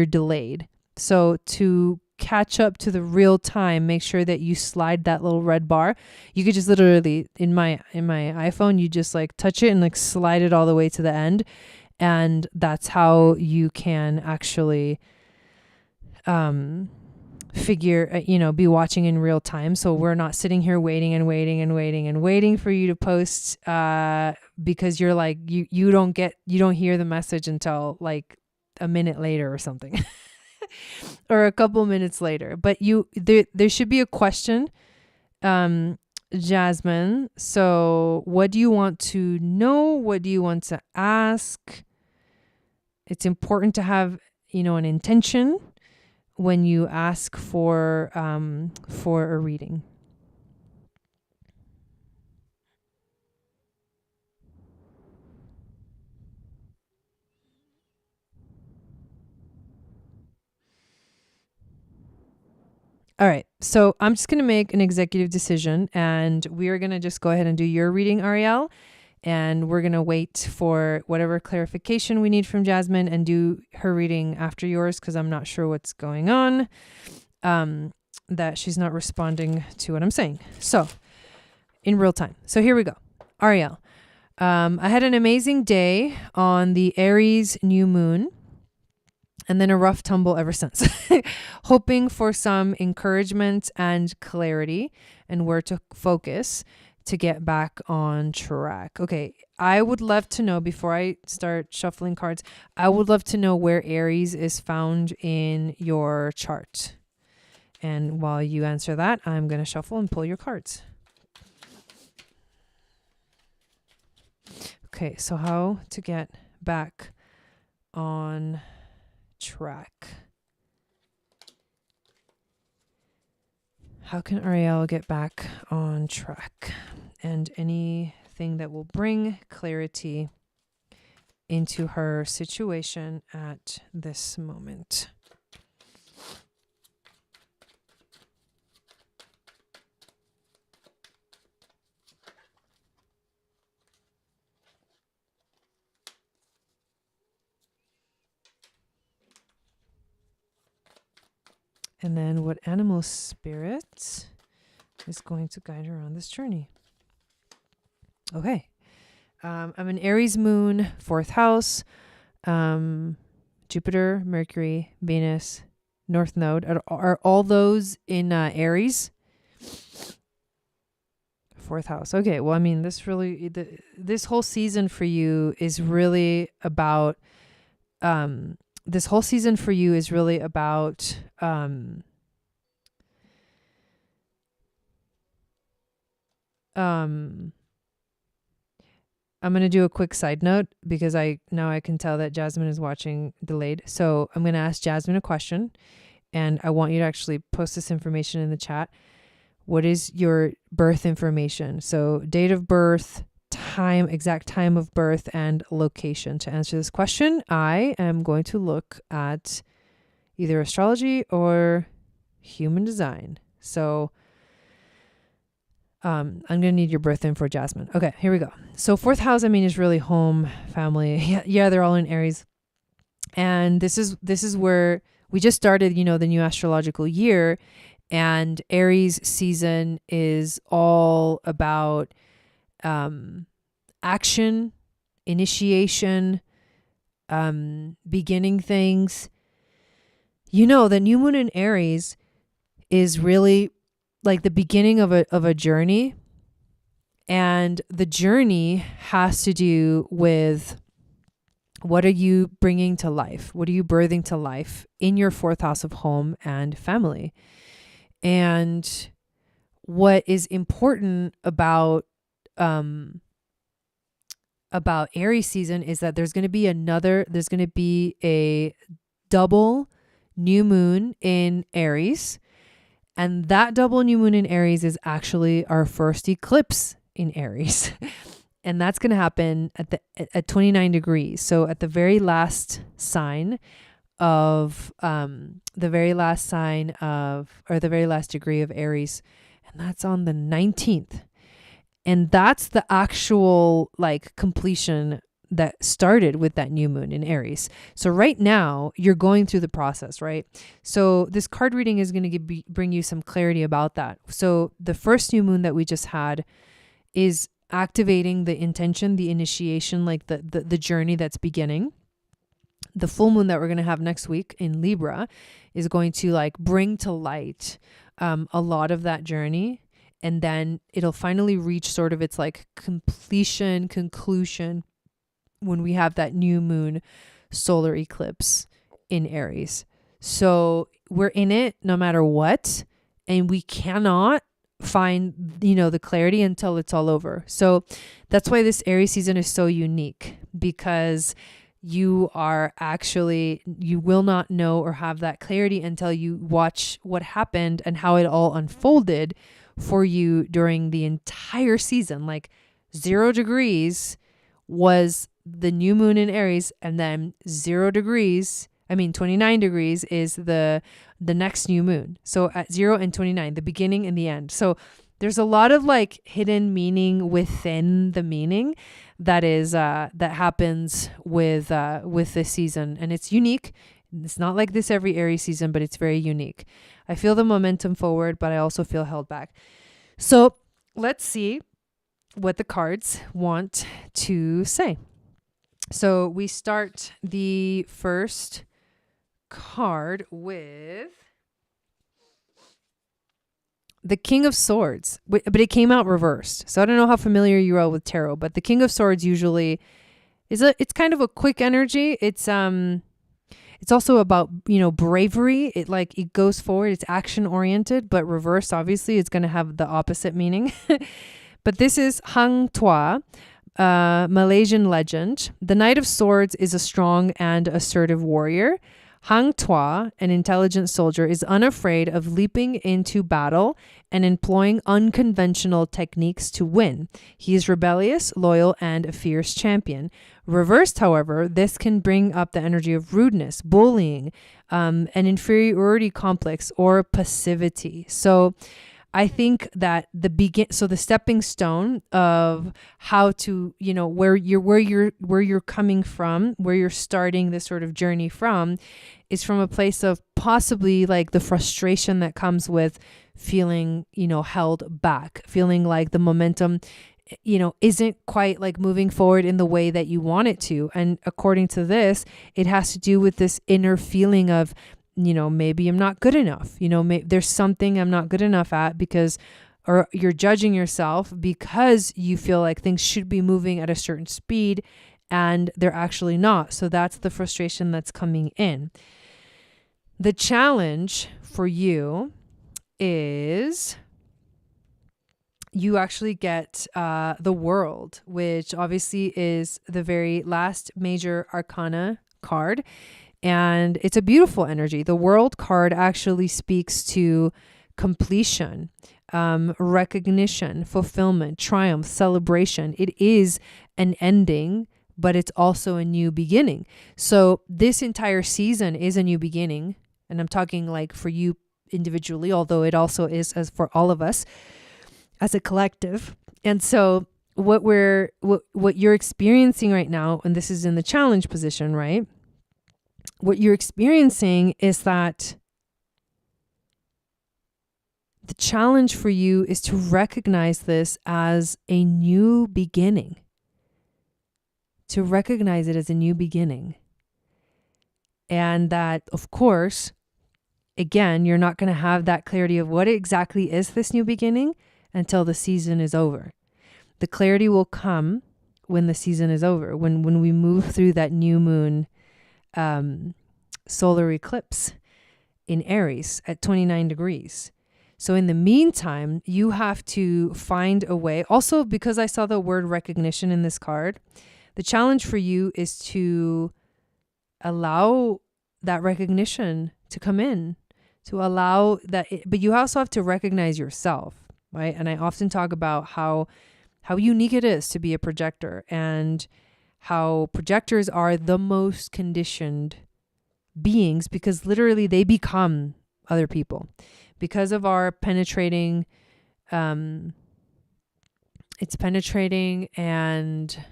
delayed. So to catch up to the real time, make sure that you slide that little red bar. You could just literally in my iPhone, you just like touch it and like slide it all the way to the end, and that's how you can actually be watching in real time. So we're not sitting here waiting for you to post because you're like you don't hear the message until like a minute later or something. Or a couple minutes later. But there should be a question, Jasmine. So what do you want to know? What do you want to ask? It's important to have, an intention when you ask for a reading. All right, so I'm just going to make an executive decision, and we are going to just go ahead and do your reading, Ariel. And we're going to wait for whatever clarification we need from Jasmine and do her reading after yours, because I'm not sure what's going on, that she's not responding to what I'm saying. So in real time. So here we go. Ariel, I had an amazing day on the Aries new moon, and then a rough tumble ever since. Hoping for some encouragement and clarity and where to focus to get back on track. Okay, I would love to know, before I start shuffling cards, I would love to know where Aries is found in your chart. And while you answer that, I'm going to shuffle and pull your cards. Okay, so how to get back on track. How can Ariel get back on track? And anything that will bring clarity into her situation at this moment. And then what animal spirit is going to guide her on this journey? Okay. I'm an Aries moon, 4th house, Jupiter, Mercury, Venus, North Node. Are all those in Aries? 4th house. Okay. Well, I mean, this whole season for you is really about, I'm going to do a quick side note because I can tell that Jasmine is watching delayed. So I'm going to ask Jasmine a question, and I want you to actually post this information in the chat. What is your birth information? So date of birth, time, exact time of birth, and location. To answer this question, I am going to look at either astrology or human design. So I'm going to need your birth info, Jasmine. Okay, here we go. So 4th house, I mean, is really home, family. Yeah, they're all in Aries. And this is where we just started, the new astrological year, and Aries season is all about action, initiation, beginning things. The new moon in Aries is really like the beginning of a journey, and the journey has to do with what are you bringing to life? What are you birthing to life in your 4th house of home and family? And what is important about Aries season is that there's going to be a double new moon in Aries. And that double new moon in Aries is actually our first eclipse in Aries. And that's going to happen at 29 degrees. So at the very last sign of, the very last degree of Aries. And that's on the 19th. And that's the actual completion that started with that new moon in Aries. So right now you're going through the process, right? So this card reading is going to bring you some clarity about that. So the first new moon that we just had is activating the intention, the initiation, the journey that's beginning. The full moon that we're going to have next week in Libra is going to bring to light a lot of that journey. And then it'll finally reach sort of its conclusion when we have that new moon solar eclipse in Aries. So we're in it no matter what, and we cannot find, the clarity until it's all over. So that's why this Aries season is so unique, because you will not know or have that clarity until you watch what happened and how it all unfolded for you during the entire season. 0 degrees was the new moon in Aries, and then 29 degrees is the next new moon. So at 0 and 29, the beginning and the end. So there's a lot of like hidden meaning within the meaning that is that happens with this season, and it's unique. It's not like this every Aries season, but it's very unique. I feel the momentum forward, but I also feel held back. So let's see what the cards want to say. So we start the first card with the King of Swords, but it came out reversed. So I don't know how familiar you are with tarot, but the King of Swords usually it's kind of a quick energy. It's also about, bravery. It goes forward. It's action oriented, but reversed, obviously, it's going to have the opposite meaning. But this is Hang Tuah, Malaysian legend. The Knight of Swords is a strong and assertive warrior. Hang Tuah, an intelligent soldier, is unafraid of leaping into battle and employing unconventional techniques to win. He is rebellious, loyal, and a fierce champion. Reversed, however, this can bring up the energy of rudeness, bullying, an inferiority complex, or passivity. So I think that the stepping stone of how to, where you're coming from, where you're starting this sort of journey from, is from a place of possibly like the frustration that comes with feeling, held back, feeling like the momentum, isn't quite like moving forward in the way that you want it to. And according to this, it has to do with this inner feeling of, maybe I'm not good enough. There's something I'm not good enough at or you're judging yourself because you feel like things should be moving at a certain speed and they're actually not. So that's the frustration that's coming in. The challenge for you is you actually get the World, which obviously is the very last major arcana card. And it's a beautiful energy. The World card actually speaks to completion, recognition, fulfillment, triumph, celebration. It is an ending, but it's also a new beginning. So this entire season is a new beginning. And I'm talking like for you individually, although it also is as for all of us as a collective. And so what you're experiencing right now, and this is in the challenge position, right? What you're experiencing is that the challenge for you is to recognize this as a new beginning. To recognize it as a new beginning. And that, of course, again, you're not going to have that clarity of what exactly is this new beginning until the season is over. The clarity will come when the season is over, when we move through that new moon solar eclipse in Aries at 29 degrees. So in the meantime, you have to find a way. Also, because I saw the word recognition in this card, the challenge for you is to allow that recognition to come in, to allow that. But you also have to recognize yourself, right? And I often talk about how unique it is to be a projector and how projectors are the most conditioned beings because literally they become other people because of our penetrating, it's penetrating and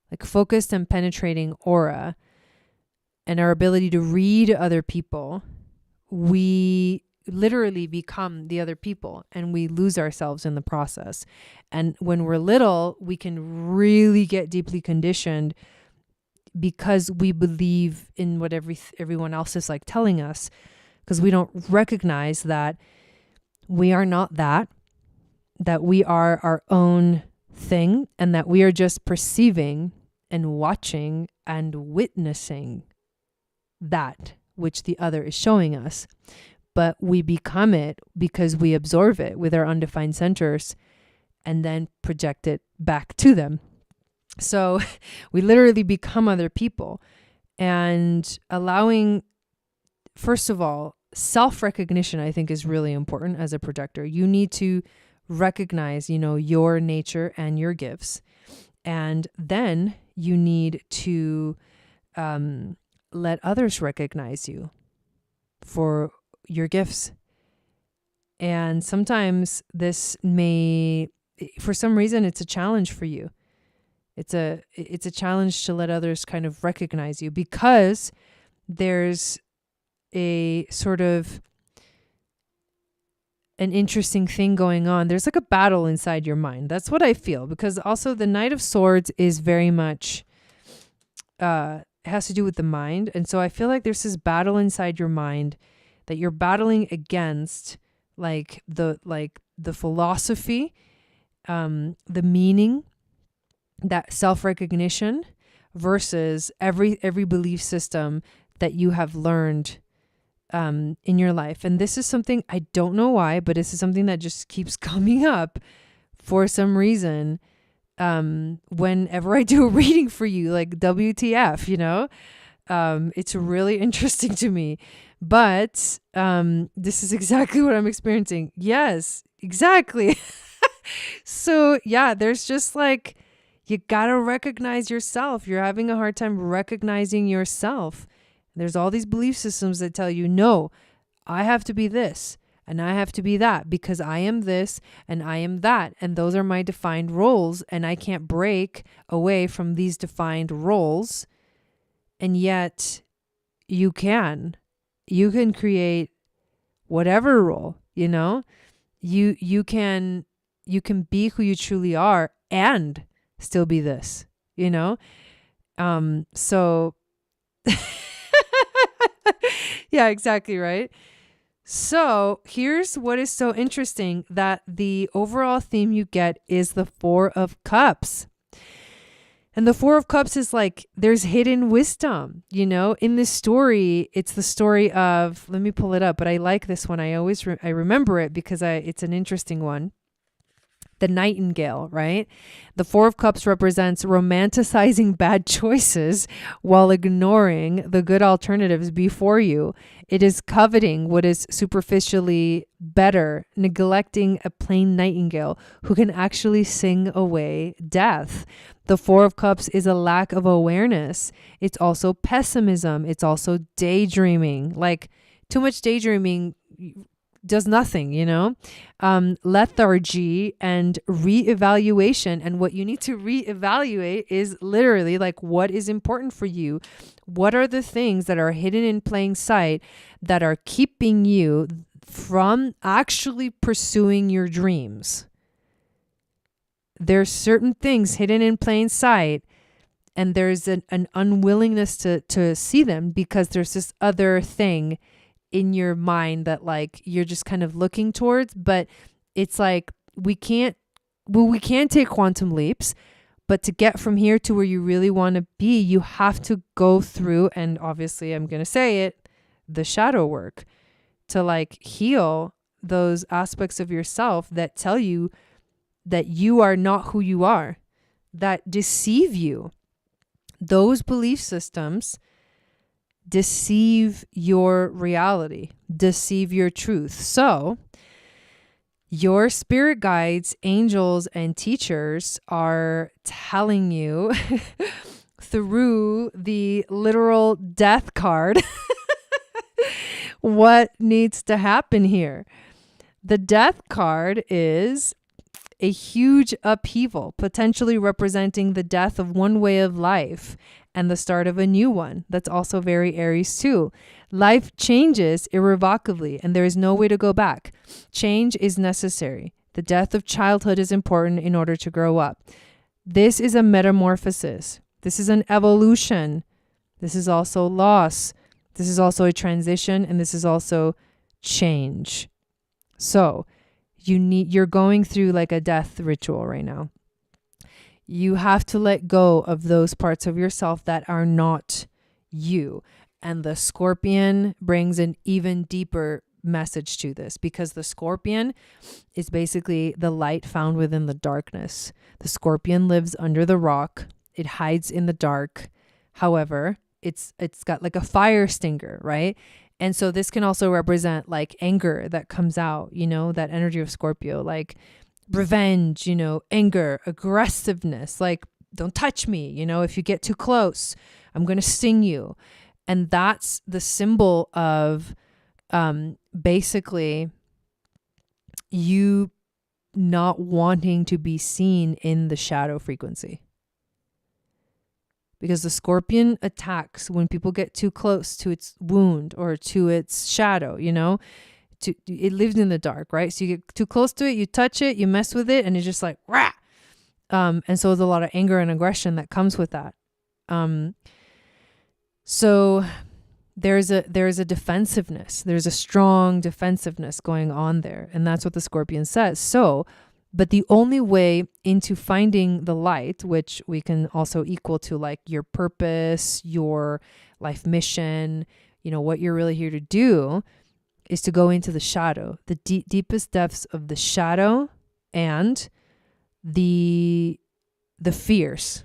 like focused and penetrating aura and our ability to read other people. We literally become the other people and we lose ourselves in the process. And when we're little, we can really get deeply conditioned because we believe in what everyone else is like telling us, because we don't recognize that we are not that we are our own thing and that we are just perceiving and watching and witnessing that which the other is showing us. But we become it because we absorb it with our undefined centers and then project it back to them. So we literally become other people. And allowing, first of all, self-recognition, I think, is really important as a projector. You need to recognize, your nature and your gifts. And then you need to let others recognize you for your gifts And sometimes this may, for some reason, it's a challenge for you. It's a challenge to let others kind of recognize you, because there's a sort of an interesting thing going on. There's like a battle inside your mind. That's what I feel, because also the Knight of Swords is very much, it has to do with the mind. And so I feel like there's this battle inside your mind that you're battling against, like the philosophy, the meaning, that self-recognition, versus every belief system that you have learned in your life. And this is something, I don't know why, but this is something that just keeps coming up for some reason. Whenever I do a reading for you, like WTF, it's really interesting to me. But this is exactly what I'm experiencing. Yes, exactly. So yeah, there's just like, you gotta recognize yourself. You're having a hard time recognizing yourself. There's all these belief systems that tell you, no, I have to be this and I have to be that because I am this and I am that. And those are my defined roles. And I can't break away from these defined roles. And yet you can create whatever role, you can be who you truly are and still be this, so yeah, exactly. Right. So here's what is so interesting, that the overall theme you get is the Four of Cups. And the Four of Cups is like, there's hidden wisdom, in this story. It's the story of, let me pull it up, but I like this one. I always, I remember it because it's an interesting one. The nightingale, right? The Four of Cups represents romanticizing bad choices while ignoring the good alternatives before you. It is coveting what is superficially better, neglecting a plain nightingale who can actually sing away death. The Four of Cups is a lack of awareness. It's also pessimism. It's also daydreaming. Like, too much daydreaming does nothing, lethargy and reevaluation. And what you need to reevaluate is literally like, what is important for you? What are the things that are hidden in plain sight that are keeping you from actually pursuing your dreams? There's certain things hidden in plain sight, and there's an unwillingness to see them because there's this other thing in your mind that like you're just kind of looking towards. But it's like, we can't take quantum leaps, but to get from here to where you really want to be, you have to go through, and obviously I'm going to say it, the shadow work, to like heal those aspects of yourself that tell you that you are not who you are, that deceive you. Those belief systems deceive your reality, deceive your truth. So your spirit guides, angels, and teachers are telling you through the literal death card what needs to happen here. The death card is a huge upheaval, potentially representing the death of one way of life and the start of a new one. That's also very Aries too. Life changes irrevocably and there is no way to go back. Change is necessary. The death of childhood is important in order to grow up. This is a metamorphosis. This is an evolution. This is also loss. This is also a transition, and this is also change. So you're going through like a death ritual right now. You have to let go of those parts of yourself that are not you. And the Scorpion brings an even deeper message to this, because the Scorpion is basically the light found within the darkness. The Scorpion lives under the rock. It hides in the dark. However, it's got like a fire stinger, right? And so this can also represent like anger that comes out, that energy of Scorpio, like revenge, anger, aggressiveness, like don't touch me, if you get too close, I'm going to sting you. And that's the symbol of basically you not wanting to be seen in the shadow frequency. Because the scorpion attacks when people get too close to its wound or to its shadow, you know. It lives in the dark, right? So you get too close to it, you touch it, you mess with it, and it's just like, rah! And so there's a lot of anger and aggression that comes with that. So there's a defensiveness. There's a strong defensiveness going on there. And that's what the scorpion says. So, but the only way into finding the light, which we can also equal to like your purpose, your life mission, you know, what you're really here to do, is to go into the shadow, the deepest depths of the shadow and the fears.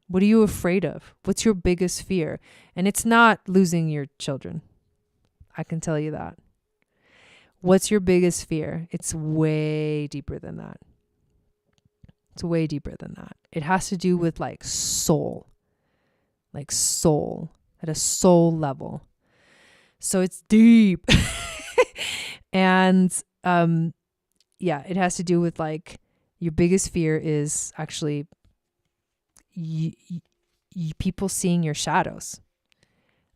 What are you afraid of? What's your biggest fear? And it's not losing your children. I can tell you that. What's your biggest fear? It's way deeper than that. It's way deeper than that. It has to do with like soul at a soul level. So it's deep. And yeah, it has to do with like your biggest fear is actually people seeing your shadows,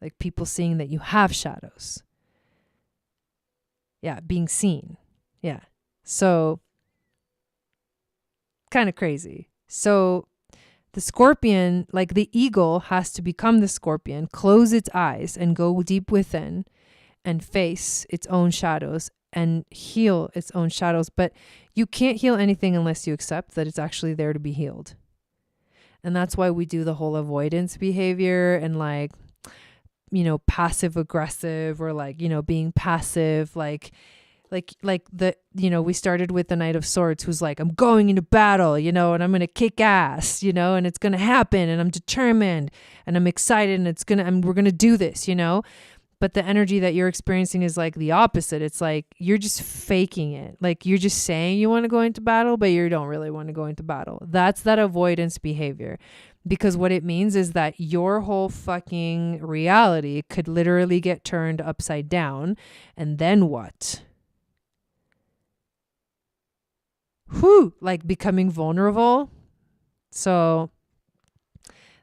like people seeing that you have shadows. Yeah, being seen. Yeah. So kind of crazy. So the scorpion, like the eagle, has to become the scorpion, close its eyes and go deep within and face its own shadows and heal its own shadows. But you can't heal anything unless you accept that it's actually there to be healed. And that's why we do the whole avoidance behavior and like, you know, passive aggressive or like, you know, being passive, like the, you know, we started with the Knight of Swords who's like, I'm going into battle, you know, and I'm going to kick ass, you know, and it's going to happen and I'm determined and I'm excited and we're going to do this, you know. But the energy that you're experiencing is like the opposite. It's like you're just faking it. Like you're just saying you want to go into battle, but you don't really want to go into battle. That's that avoidance behavior. Because what it means is that your whole fucking reality could literally get turned upside down. And then what? Like becoming vulnerable. So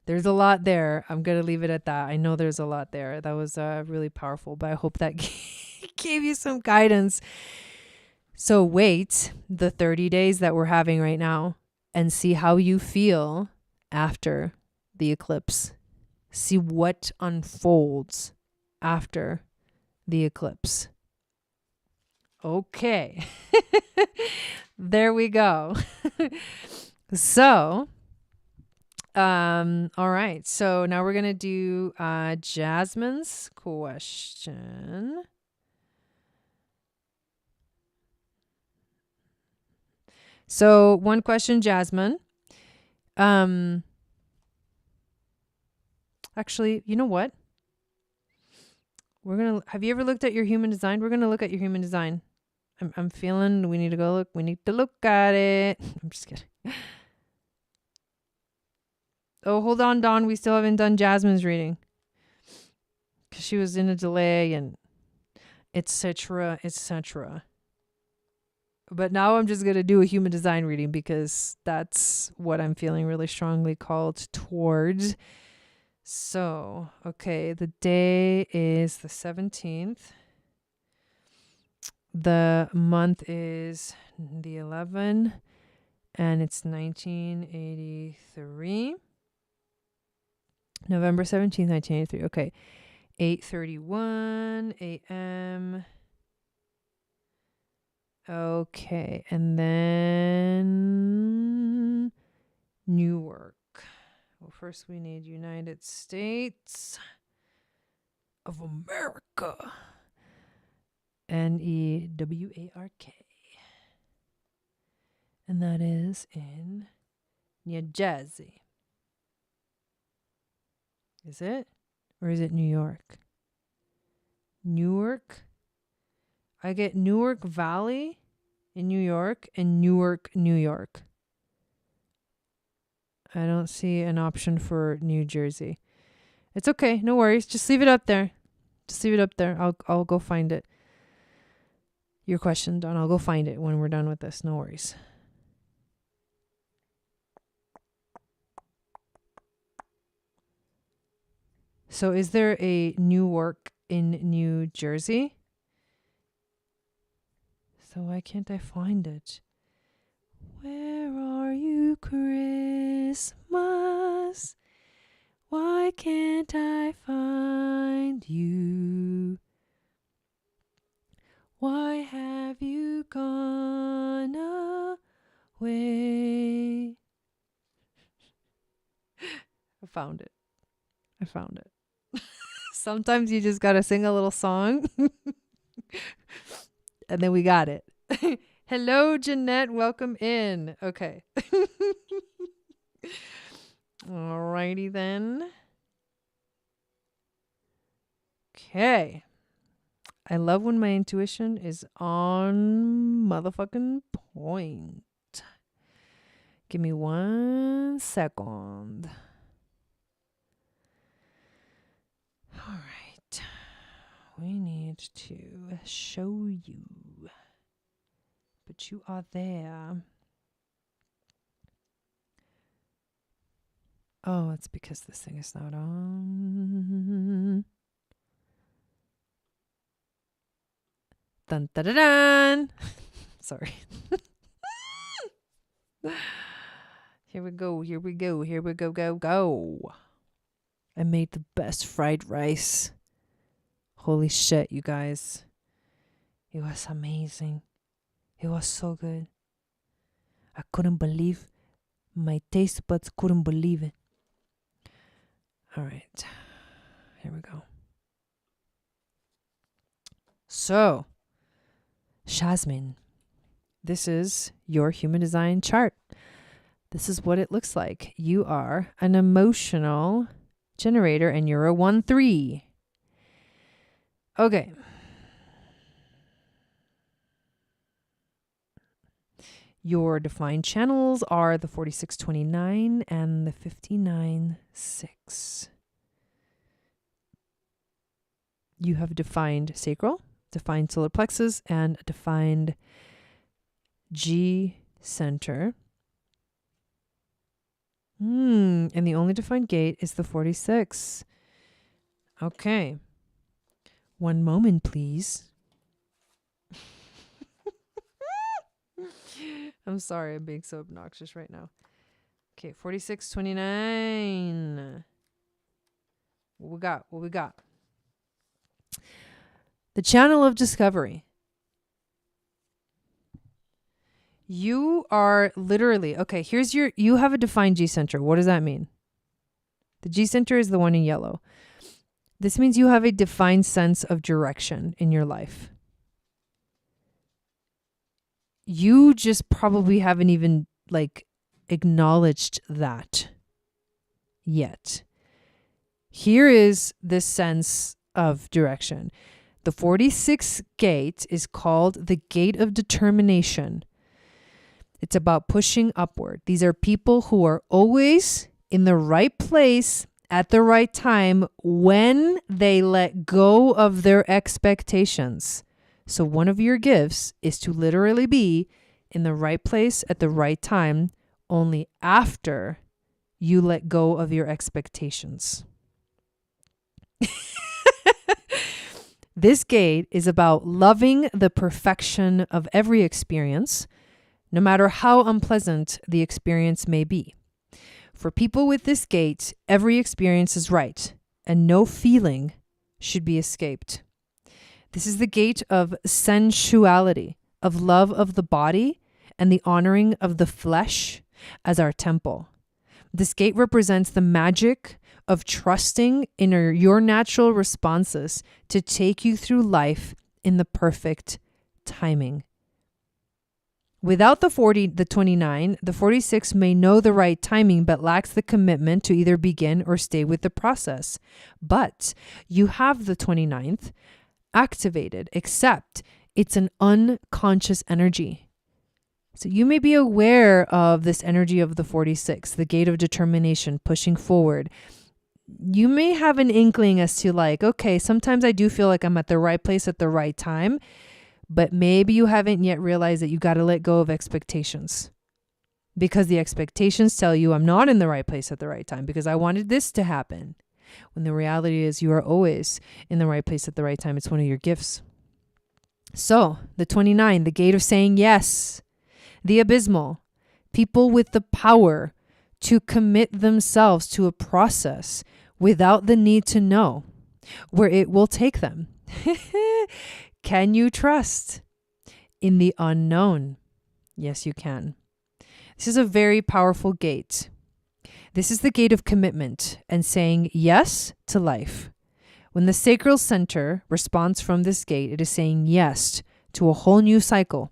there's a lot there. I'm going to leave it at that. I know there's a lot there. That was really powerful, but I hope that gave you some guidance. So wait the 30 days that we're having right now and see how you feel after the eclipse. See what unfolds after the eclipse. Okay. There we go. So, all right. So now we're going to do Jasmine's question. So one question, Jasmine. Actually, you know what? Have you ever looked at your human design? We're going to look at your human design. I'm feeling we need to look at it. I'm just kidding. Oh, hold on, Dawn. We still haven't done Jasmine's reading. Because she was in a delay and etc. But now I'm just going to do a human design reading because that's what I'm feeling really strongly called towards. So, okay, the day is the 17th. The month is the 11th, and it's 1983. November 17th, 1983. Okay. 8:31 a.m. Okay. And then Newark. Well, first we need United States of America. Newark. And that is in New Jersey. Is it? Or is it New York? Newark? I get Newark Valley in New York and Newark, New York. I don't see an option for New Jersey. It's okay. No worries. Just leave it up there. I'll go find it. your question done. I'll go find it when we're done with this. No worries. So is there a Newark in New Jersey? So why can't I find it? Where are you, Christmas? Why can't I find you? Why have you gone away? I found it. Sometimes you just gotta sing a little song and then we got it. Hello, Jeanette. Welcome in. Okay. Alrighty then. Okay. I love when my intuition is on motherfucking point. Give me 1 second. All right. We need to show you. But you are there. Oh, it's because this thing is not on. Dun dun dun dun. Sorry. Here we go. Go. I made the best fried rice. Holy shit, you guys. It was amazing. It was so good. I couldn't believe. My taste buds couldn't believe it. All right. Here we go. So, Jasmine, this is your human design chart. This is what it looks like. You are an emotional generator and you're a 1-3. Okay. Your defined channels are the 4629 and the 596. You have a defined sacral, defined solar plexus, and a defined G center. And the only defined gate is the 46. Okay. One moment, please. I'm sorry, I'm being so obnoxious right now. Okay, 4629. What we got? The channel of discovery. You are literally, okay, you have a defined G center. What does that mean? The G center is the one in yellow. This means you have a defined sense of direction in your life. You just probably haven't even acknowledged that yet. Here is this sense of direction. The 46 gate is called the gate of determination. It's about pushing upward. These are people who are always in the right place at the right time when they let go of their expectations. So one of your gifts is to literally be in the right place at the right time only after you let go of your expectations. This gate is about loving the perfection of every experience, no matter how unpleasant the experience may be. For people with this gate, every experience is right, and no feeling should be escaped. This is the gate of sensuality, of love of the body, and the honoring of the flesh as our temple. This gate represents the magic of trusting in your natural responses to take you through life in the perfect timing. Without the 29, the 46 may know the right timing but lacks the commitment to either begin or stay with the process. But you have the 29th activated, except it's an unconscious energy. So you may be aware of this energy of the 46, the gate of determination, pushing forward. You may have an inkling as to okay, sometimes I do feel like I'm at the right place at the right time, But maybe you haven't yet realized that you got to let go of expectations, because the expectations tell you I'm not in the right place at the right time because I wanted this to happen. When the reality is you are always in the right place at the right time. It's one of your gifts. So the 29, the gate of saying yes, the abysmal, people with the power to commit themselves to a process without the need to know where it will take them. Can you trust in the unknown? Yes, you can. This is a very powerful gate. This is the gate of commitment and saying yes to life. When the sacral center responds from this gate, it is saying yes to a whole new cycle.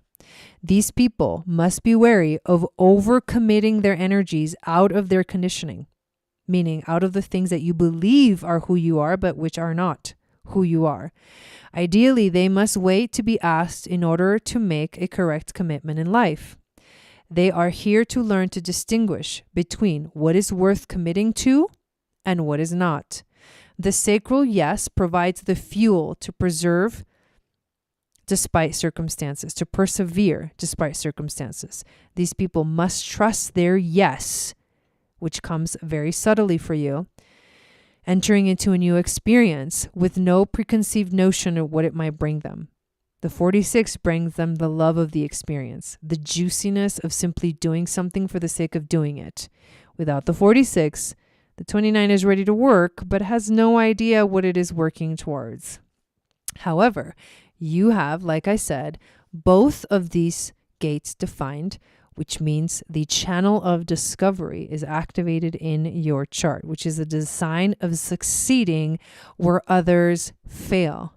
These people must be wary of overcommitting their energies out of their conditioning, meaning out of the things that you believe are who you are, but which are not who you are. Ideally, they must wait to be asked in order to make a correct commitment in life. They are here to learn to distinguish between what is worth committing to and what is not. The sacral yes provides the fuel to preserve despite circumstances, to persevere despite circumstances. These people must trust their yes, which comes very subtly for you, entering into a new experience with no preconceived notion of what it might bring them. The 46 brings them the love of the experience, the juiciness of simply doing something for the sake of doing it. Without the 46, the 29 is ready to work, but has no idea what it is working towards. However, you have, like I said, both of these gates defined, which means the channel of discovery is activated in your chart, which is a design of succeeding where others fail.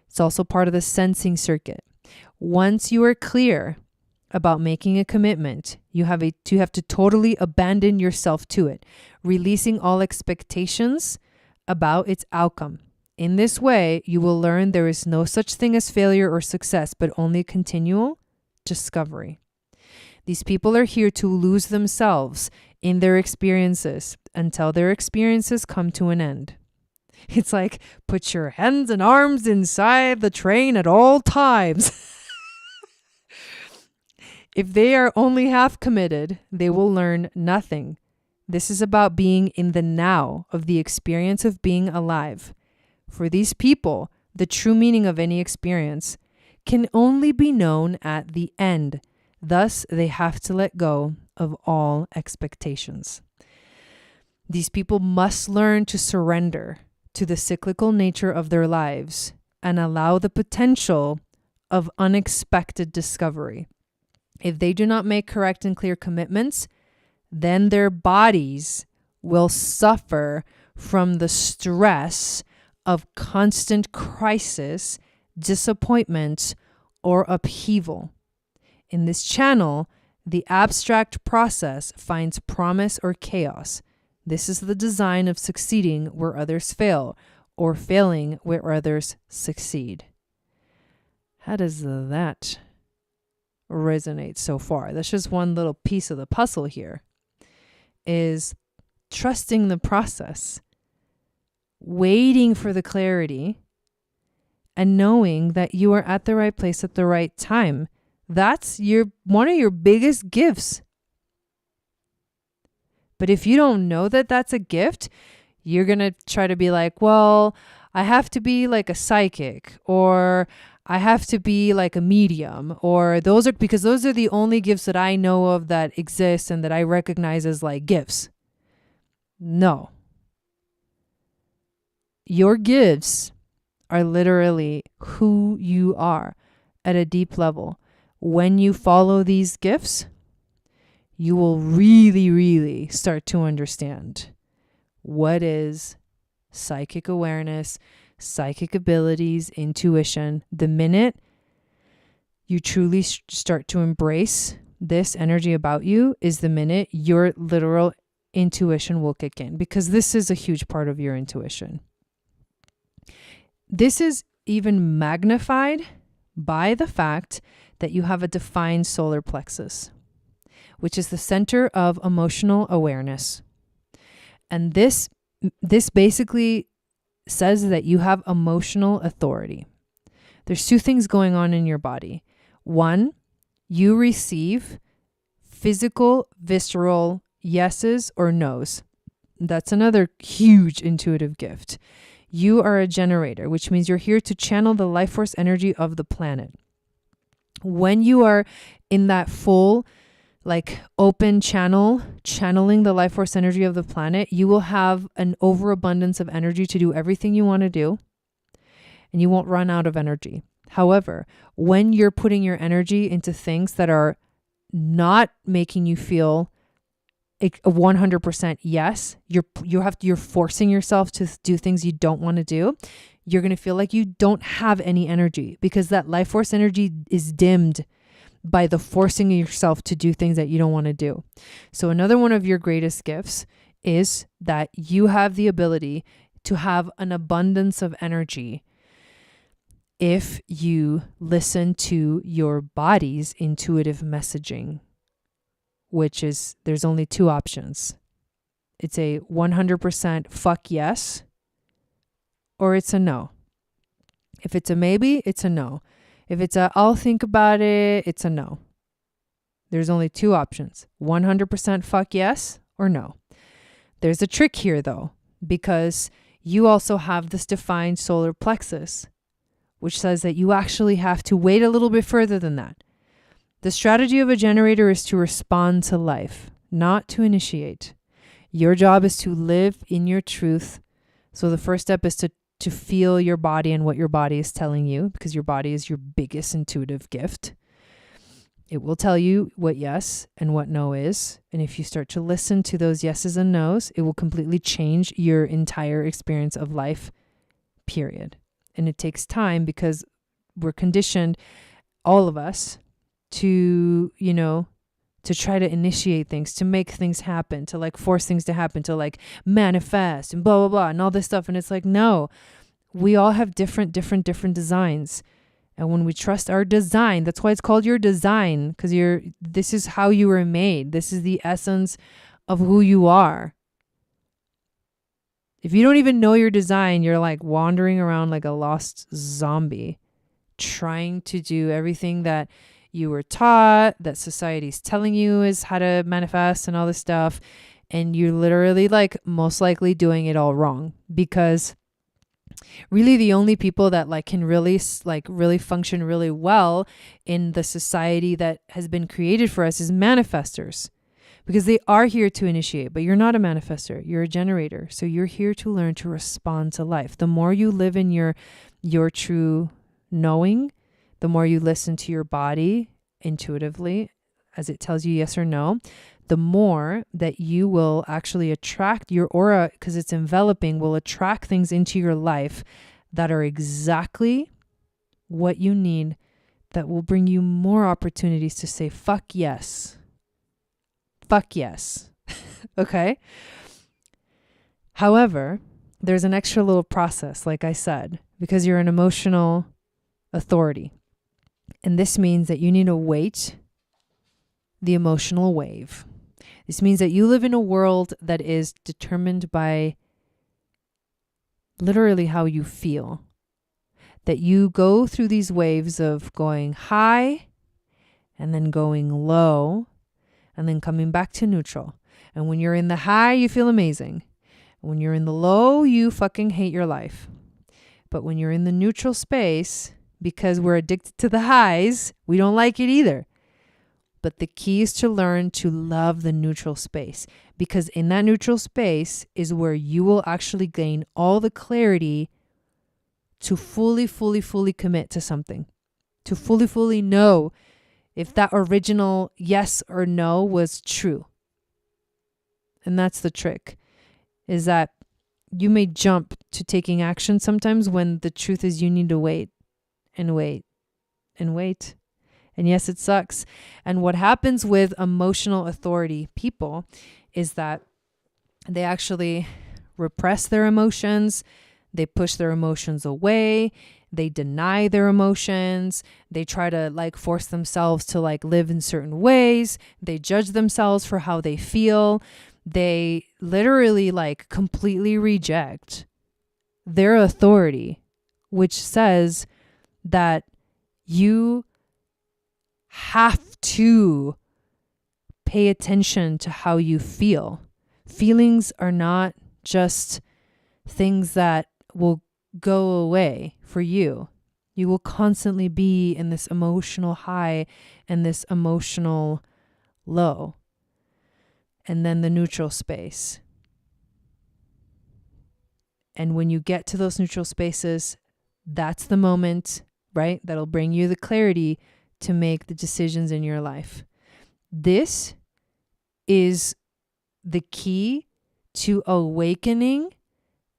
It's also part of the sensing circuit. Once you are clear about making a commitment, you have to totally abandon yourself to it, releasing all expectations about its outcome. In this way, you will learn there is no such thing as failure or success, but only continual discovery. These people are here to lose themselves in their experiences until their experiences come to an end. It's like, put your hands and arms inside the train at all times. If they are only half committed, they will learn nothing. This is about being in the now of the experience of being alive. For these people, the true meaning of any experience can only be known at the end. Thus, they have to let go of all expectations. These people must learn to surrender to the cyclical nature of their lives and allow the potential of unexpected discovery. If they do not make correct and clear commitments, then their bodies will suffer from the stress of constant crisis, disappointment, or upheaval. In this channel, the abstract process finds promise or chaos. This is the design of succeeding where others fail, or failing where others succeed. How does that resonate so far? That's just one little piece of the puzzle here, is trusting the process, waiting for the clarity, and knowing that you are at the right place at the right time. That's one of your biggest gifts. But if you don't know that that's a gift, you're going to try to be like, well, I have to be like a psychic, or I have to be like a medium, or because those are the only gifts that I know of that exist and that I recognize as like gifts. No. Your gifts are literally who you are at a deep level. When you follow these gifts, you will really, really start to understand what is psychic awareness, psychic abilities, intuition. The minute you truly start to embrace this energy about you is the minute your literal intuition will kick in, because this is a huge part of your intuition. This is even magnified by the fact that you have a defined solar plexus, which is the center of emotional awareness. And this basically says that you have emotional authority. There's two things going on in your body. One, you receive physical, visceral yeses or nos. That's another huge intuitive gift. You are a generator, which means you're here to channel the life force energy of the planet. When you are in that full, like open channel, channeling the life force energy of the planet, you will have an overabundance of energy to do everything you want to do, and you won't run out of energy. However, when you're putting your energy into things that are not making you feel a 100% yes, you're forcing yourself to do things you don't want to do, you're going to feel like you don't have any energy, because that life force energy is dimmed by the forcing yourself to do things that you don't want to do. So another one of your greatest gifts is that you have the ability to have an abundance of energy if you listen to your body's intuitive messaging, which is, there's only two options. It's a 100% fuck yes, or it's a no. If it's a maybe, it's a no. If it's a I'll think about it, it's a no. There's only two options. 100% fuck yes or no. There's a trick here though, because you also have this defined solar plexus, which says that you actually have to wait a little bit further than that. The strategy of a generator is to respond to life, not to initiate. Your job is to live in your truth. So the first step is to feel your body and what your body is telling you, because your body is your biggest intuitive gift. It will tell you what yes and what no is. And if you start to listen to those yeses and nos, it will completely change your entire experience of life, period. And it takes time, because we're conditioned, all of us, to try to initiate things, to make things happen, to like force things to happen, to like manifest and blah, blah, blah, and all this stuff. And it's like, no, we all have different designs. And when we trust our design, that's why it's called your design, because this is how you were made. This is the essence of who you are. If you don't even know your design, you're like wandering around like a lost zombie, trying to do everything that you were taught, that society's telling you is how to manifest and all this stuff. And you're literally like most likely doing it all wrong, because really the only people that like can really function really well in the society that has been created for us is manifestors. Because they are here to initiate, but you're not a manifestor, you're a generator. So you're here to learn to respond to life. The more you live in your true knowing, the more you listen to your body intuitively as it tells you yes or no, the more that you will actually attract, your aura, because it's enveloping, will attract things into your life that are exactly what you need, that will bring you more opportunities to say, fuck yes. Fuck yes. Okay. However, there's an extra little process, like I said, because you're an emotional authority. And this means that you need to wait the emotional wave. This means that you live in a world that is determined by literally how you feel. That you go through these waves of going high and then going low and then coming back to neutral. And when you're in the high, you feel amazing. When you're in the low, you fucking hate your life. But when you're in the neutral space, because we're addicted to the highs, we don't like it either. But the key is to learn to love the neutral space, because in that neutral space is where you will actually gain all the clarity to fully commit to something, to fully know if that original yes or no was true. And that's the trick, is that you may jump to taking action sometimes when the truth is you need to wait and wait and wait. And yes, it sucks. And what happens with emotional authority people is that they actually repress their emotions. They push their emotions away. They deny their emotions. They try to like force themselves to like live in certain ways. They judge themselves for how they feel. They literally like completely reject their authority, which says that you have to pay attention to how you feel. Feelings are not just things that will go away for you. You will constantly be in this emotional high and this emotional low, and then the neutral space. And when you get to those neutral spaces, that's the moment, right? That'll bring you the clarity to make the decisions in your life. This is the key to awakening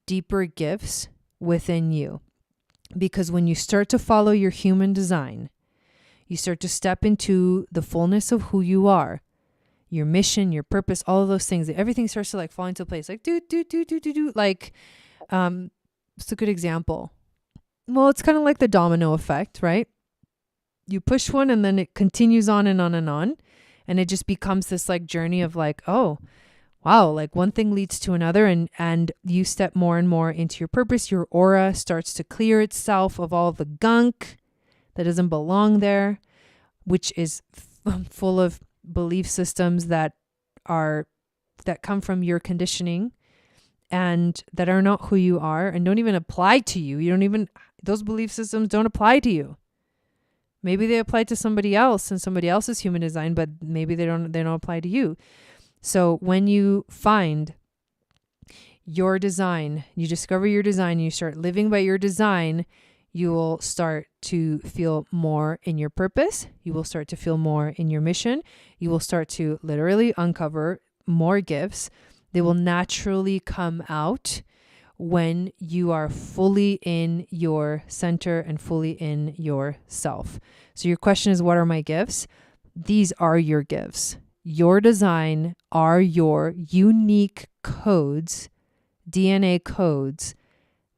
deeper gifts within you. Because when you start to follow your human design, you start to step into the fullness of who you are, your mission, your purpose, all of those things. Everything starts to like fall into place. Like like, it's a good example. Well, it's kind of like the domino effect, right? You push one and then it continues on and on and on. And it just becomes this like journey of like, oh, wow, like one thing leads to another, and you step more and more into your purpose. Your aura starts to clear itself of all the gunk that doesn't belong there, which is full of belief systems that come from your conditioning and that are not who you are and don't even apply to you. Those belief systems don't apply to you. Maybe they apply to somebody else and somebody else's human design, but maybe they don't apply to you. So when you find your design, you discover your design, you start living by your design, you will start to feel more in your purpose. You will start to feel more in your mission. You will start to literally uncover more gifts. They will naturally come out when you are fully in your center and fully in yourself. So your question is, what are my gifts? These are your gifts. Your design are your unique codes, DNA codes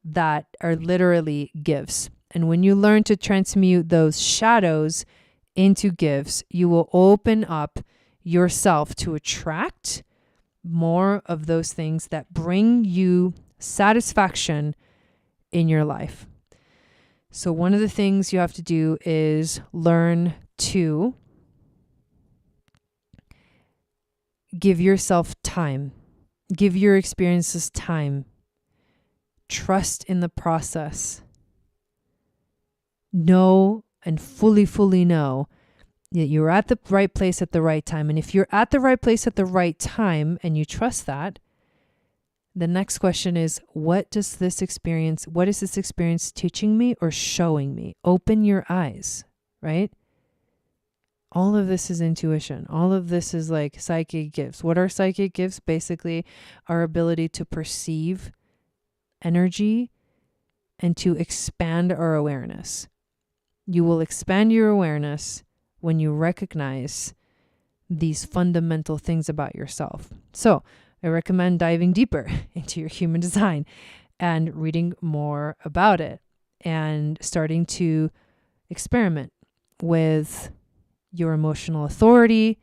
that are literally gifts. And when you learn to transmute those shadows into gifts, you will open up yourself to attract more of those things that bring you satisfaction in your life. So one of the things you have to do is learn to give yourself time. Give your experiences time. Trust in the process. Know and fully know that you're at the right place at the right time. And if you're at the right place at the right time and you trust that, the next question is, what is this experience teaching me or showing me? Open your eyes, right? All of this is intuition. All of this is like psychic gifts. What are psychic gifts? Basically, our ability to perceive energy and to expand our awareness. You will expand your awareness when you recognize these fundamental things about yourself. So I recommend diving deeper into your human design and reading more about it and starting to experiment with your emotional authority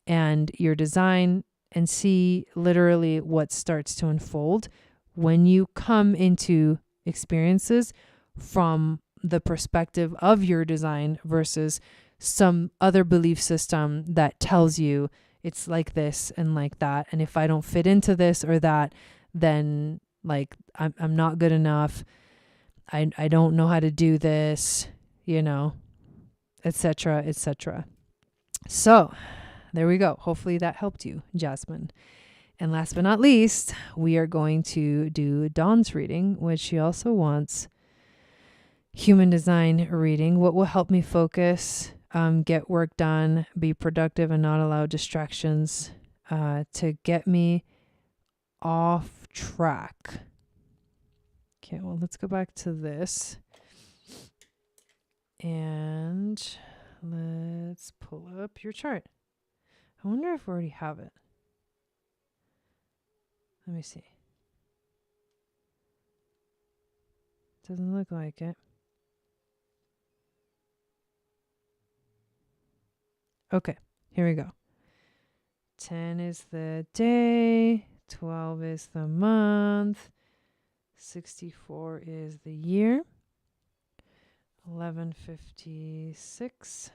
and your design and see literally what starts to unfold when you come into experiences from the perspective of your design versus some other belief system that tells you it's like this and like that. And if I don't fit into this or that, then like I'm not good enough. I don't know how to do this, etc., etc. So there we go. Hopefully that helped you, Jasmine. And last but not least, we are going to do Dawn's reading, which she also wants human design reading. What will help me focus, get work done, be productive, and not allow distractions to get me off track. Okay, well, let's go back to this. And let's pull up your chart. I wonder if we already have it. Let me see. Doesn't look like it. Okay, here we go. 10 is the day, 12 is the month, 64 is the year. 11:56.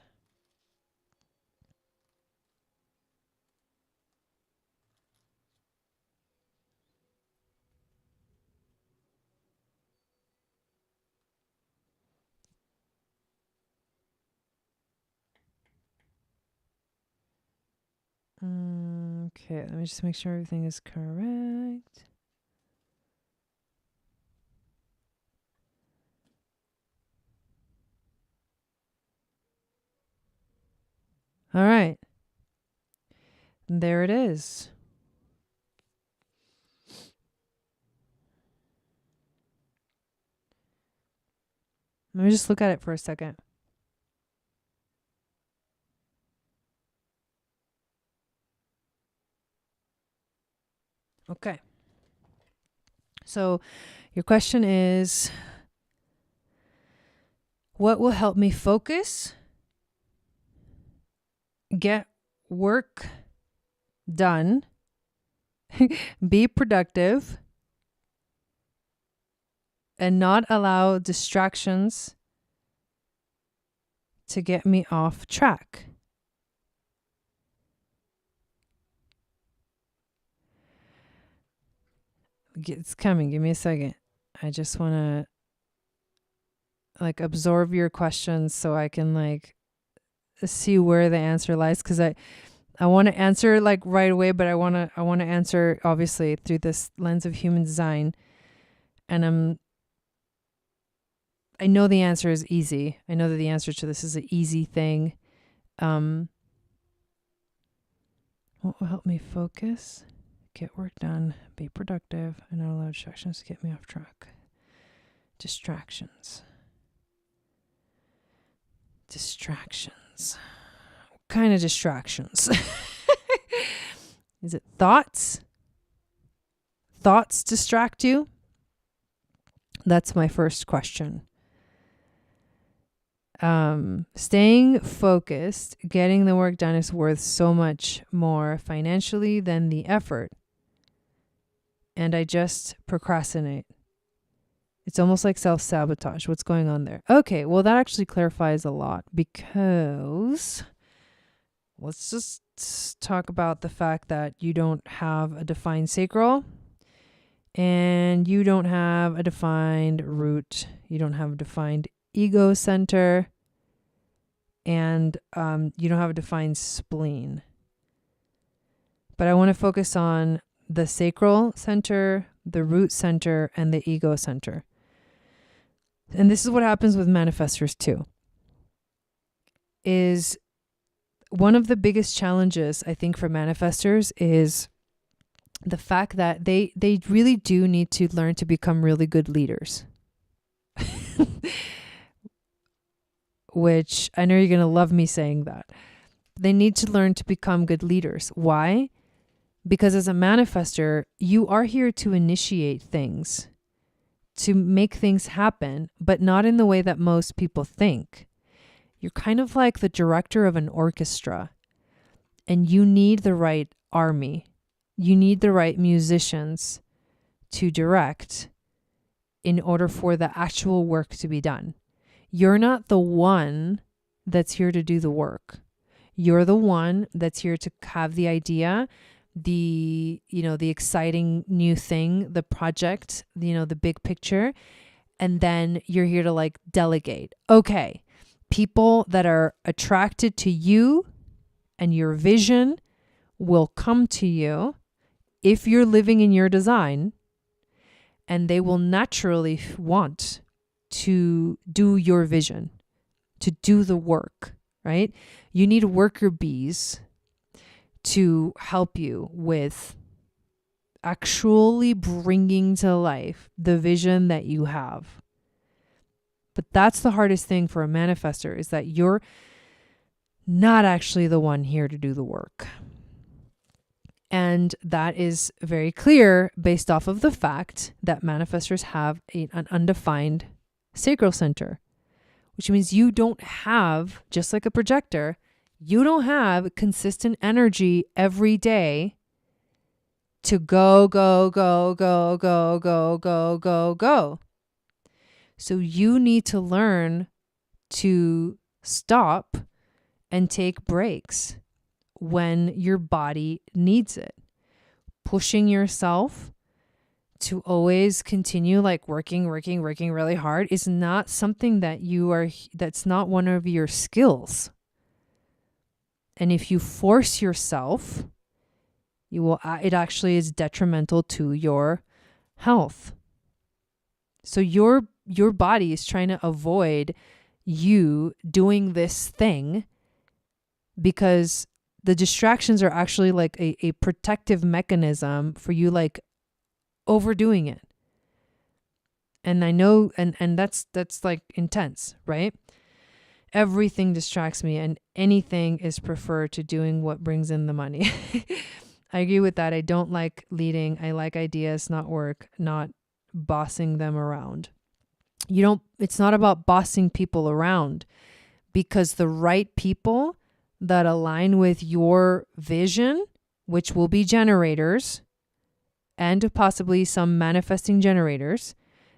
Okay, let me just make sure everything is correct. All right. There it is. Let me just look at it for a second. Okay. So your question is, what will help me focus, get work done, be productive, and not allow distractions to get me off track? It's coming. Give me a second. I just want to absorb your questions so I can see where the answer lies, because I want to answer right away, but I want to answer obviously through this lens of human design. And I know the answer is easy. I know that the answer to this is an easy thing. What will help me focus, get work done, be productive, and not allow distractions to get me off track? Distractions. What kind of distractions? Is it thoughts? Thoughts distract you? That's my first question. Staying focused, getting the work done is worth so much more financially than the effort. And I just procrastinate. It's almost like self-sabotage. What's going on there? Okay, well, that actually clarifies a lot, because let's just talk about the fact that you don't have a defined sacral and you don't have a defined root. You don't have a defined ego center, and you don't have a defined spleen. But I want to focus on the sacral center, the root center, and the ego center. And this is what happens with manifestors too. Is one of the biggest challenges, I think, for manifestors is the fact that they really do need to learn to become really good leaders. Which I know you're going to love me saying that. They need to learn to become good leaders. Why? Because as a manifestor, you are here to initiate things, to make things happen, but not in the way that most people think. You're kind of like the director of an orchestra, and you need the right army. You need the right musicians to direct in order for the actual work to be done. You're not the one that's here to do the work. You're the one that's here to have the idea, the exciting new thing, the project, the big picture. And then you're here to delegate. Okay, people that are attracted to you and your vision will come to you if you're living in your design, and they will naturally want to do your vision, to do the work, right? You need worker bees to help you with actually bringing to life the vision that you have. But that's the hardest thing for a manifestor, is that you're not actually the one here to do the work. And that is very clear based off of the fact that manifestors have an undefined sacral center, which means you don't have, just like a projector, you don't have consistent energy every day to go, go, go, go, go, go, go, go, go. So you need to learn to stop and take breaks when your body needs it. Pushing yourself to always continue like working really hard is not something that that's not one of your skills. And if you force yourself, it actually is detrimental to your health. So your body is trying to avoid you doing this thing because the distractions are actually like a protective mechanism for you like overdoing it. And I know, and that's like intense, right? Everything distracts me and anything is preferred to doing what brings in the money. I agree with that. I don't like leading. I like ideas, not work, not bossing them around. It's not about bossing people around, because the right people that align with your vision, which will be generators and possibly some manifesting generators,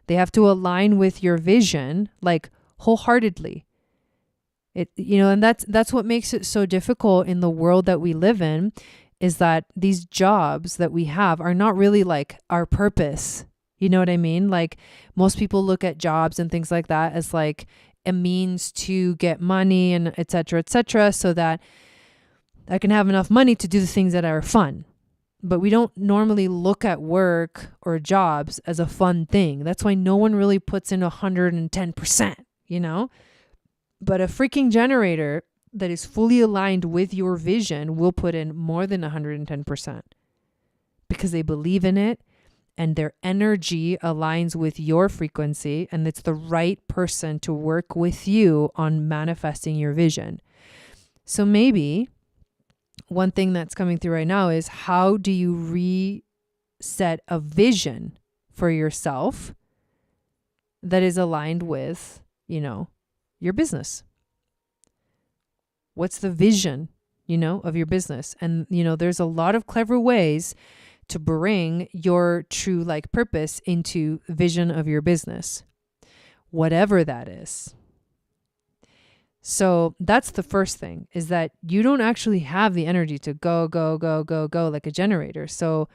they have to align with your vision like wholeheartedly. And that's what makes it so difficult in the world that we live in, is that these jobs that we have are not really like our purpose. You know what I mean? Like most people look at jobs and things like that as like a means to get money and et cetera, so that I can have enough money to do the things that are fun. But we don't normally look at work or jobs as a fun thing. That's why no one really puts in 110%, But a freaking generator that is fully aligned with your vision will put in more than 110% because they believe in it and their energy aligns with your frequency, and it's the right person to work with you on manifesting your vision. So maybe one thing that's coming through right now is, how do you reset a vision for yourself that is aligned with, your business? What's the vision, of your business? And, there's a lot of clever ways to bring your true purpose into vision of your business, whatever that is. So that's the first thing, is that you don't actually have the energy to go like a generator. So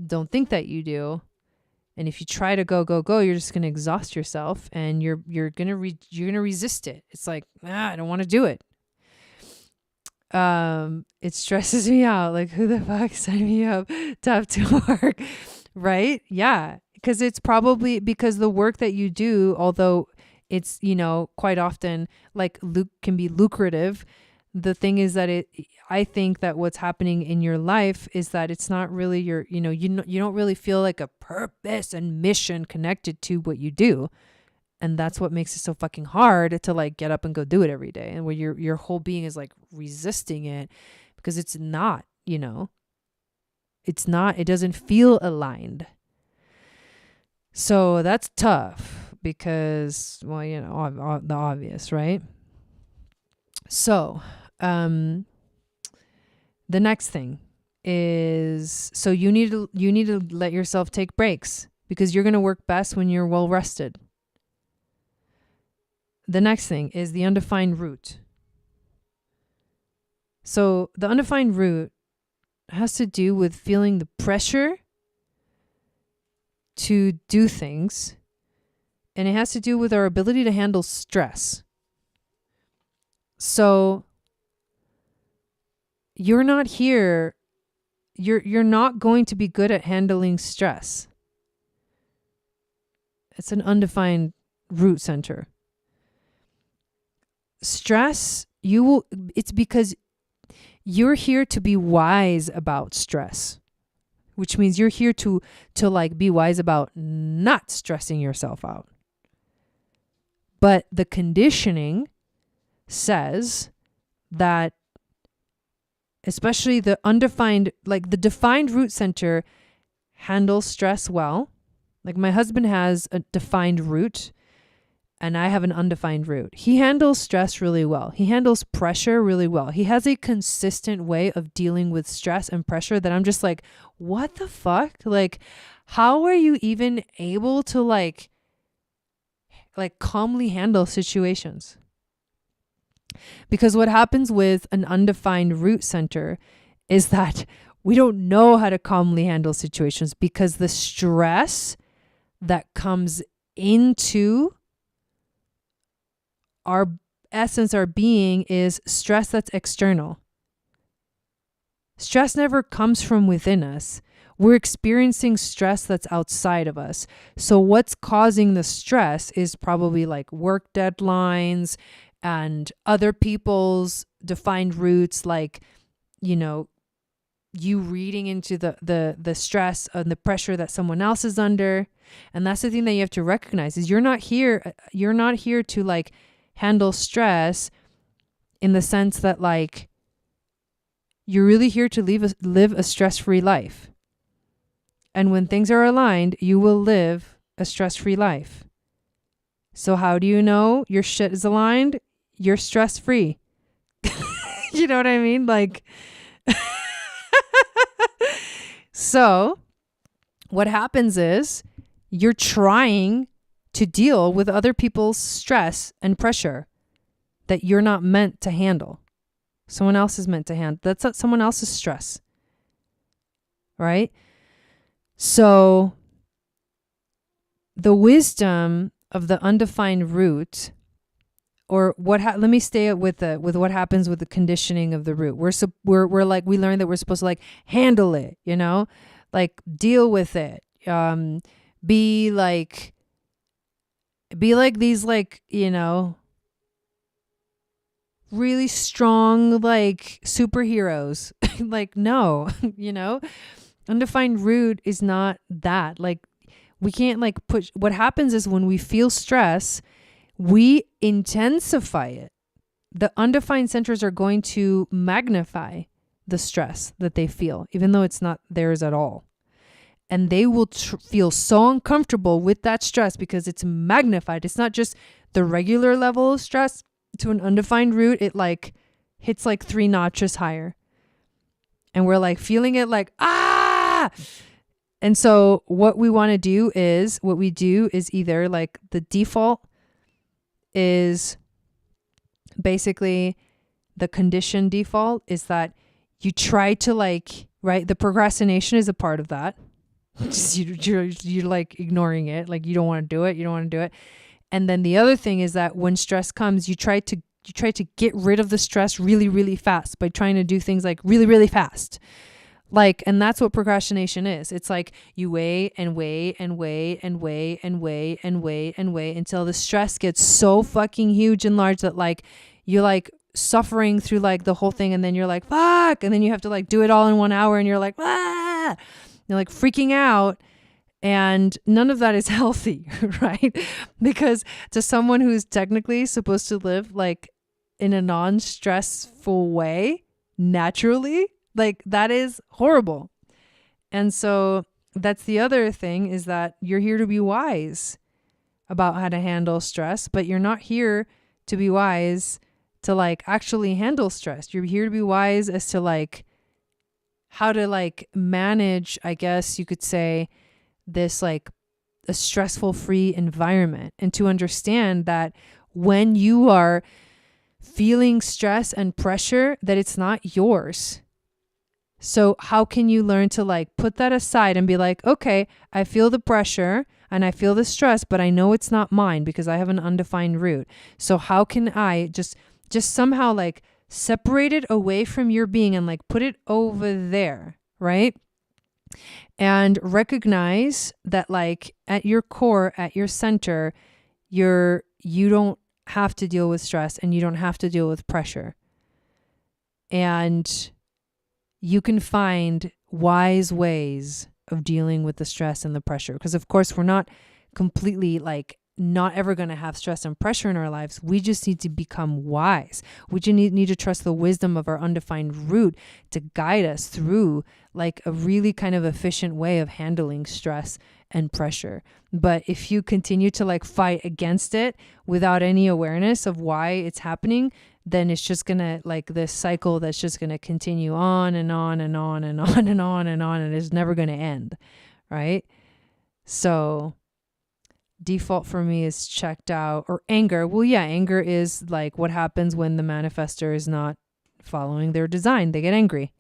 don't think that you do. And if you try to go, you're just going to exhaust yourself, and you're going to resist it. It's like, I don't want to do it. It stresses me out. Like, who the fuck signed me up to have to work? Right? Yeah. Because it's probably because the work that you do, although it's, quite often can be lucrative. The thing is that I think that what's happening in your life is that it's not really you don't really feel like a purpose and mission connected to what you do. And that's what makes it so fucking hard to get up and go do it every day. And where your whole being is resisting it because it's not, it's not, it doesn't feel aligned. So that's tough because, the obvious, right? So, the next thing is, so you need to let yourself take breaks, because you're going to work best when you're well rested. The next thing is the undefined root. So the undefined root has to do with feeling the pressure to do things, and it has to do with our ability to handle stress. So you're not here, you're not going to be good at handling stress. It's an undefined root center. Stress, it's because you're here to be wise about stress, which means you're here to be wise about not stressing yourself out. But the conditioning says that, especially the undefined, the defined root center handles stress well. My husband has a defined root and I have an undefined root. He handles stress really well. He handles pressure really well. He has a consistent way of dealing with stress and pressure that I'm just like, what the fuck? How are you even able to calmly handle situations? Because what happens with an undefined root center is that we don't know how to calmly handle situations, because the stress that comes into our essence, our being, is stress that's external. Stress never comes from within us. We're experiencing stress that's outside of us. So what's causing the stress is probably like work deadlines and other people's defined roots, like, you know, you reading into the stress and the pressure that someone else is under. And that's the thing that you have to recognize, is you're not here to like handle stress in the sense that like you're really here to live a stress-free life. And when things are aligned, you will live a stress-free life. So how do you know your shit is aligned? You're stress-free. You know what I mean? Like, so what happens is you're trying to deal with other people's stress and pressure that you're not meant to handle. Someone else is meant to handle. That's not someone else's stress. Right? So the wisdom of the undefined root, or let me stay with what happens with the conditioning of the root. We're like, we learned that we're supposed to like handle it, you know, like deal with it. Be like these, like, you know, really strong, like superheroes. Like, no, you know, undefined root is not that. Like, we can't like push. What happens is when we feel stress, we intensify it. The undefined centers are going to magnify the stress that they feel, even though it's not theirs at all. And they will feel so uncomfortable with that stress because it's magnified. It's not just the regular level of stress. To an undefined root, it like hits like 3 notches higher. And we're like feeling it like, ah! And so what we do is either like the default is basically the conditioned default is that you try to like, right? The procrastination is a part of that. You're like ignoring it. Like you don't want to do it. And then the other thing is that when stress comes, you try to get rid of the stress really, really fast by trying to do things like really, really fast. Like, and that's what procrastination is. It's like you wait and wait and wait and wait and wait and wait and wait until the stress gets so fucking huge and large that like you're like suffering through like the whole thing, and then you're like, fuck, and then you have to like do it all in 1 hour, and you're like, ah, you're like freaking out. And none of that is healthy, right? Because to someone who's technically supposed to live like in a non-stressful way, naturally, like that is horrible. And so that's the other thing, is that you're here to be wise about how to handle stress, but you're not here to be wise to like actually handle stress. You're here to be wise as to like how to like manage, I guess you could say, this like a stressful free environment, and to understand that when you are feeling stress and pressure, that it's not yours. So how can you learn to like put that aside and be like, okay, I feel the pressure and I feel the stress, but I know it's not mine because I have an undefined root. So how can I just somehow like separate it away from your being and like put it over there, right? And recognize that like at your core, at your center, you don't have to deal with stress and you don't have to deal with pressure. And you can find wise ways of dealing with the stress and the pressure. Because of course we're not completely like not ever going to have stress and pressure in our lives. We just need to become wise. We just need to trust the wisdom of our undefined root to guide us through like a really kind of efficient way of handling stress and pressure. But if you continue to like fight against it without any awareness of why it's happening, then it's just going to like this cycle that's just going to continue on and on and on and on and on and on, and it's never going to end. Right? So Default for me is checked out. Or anger. Well, yeah, anger is like what happens when the manifestor is not following their design. They get angry.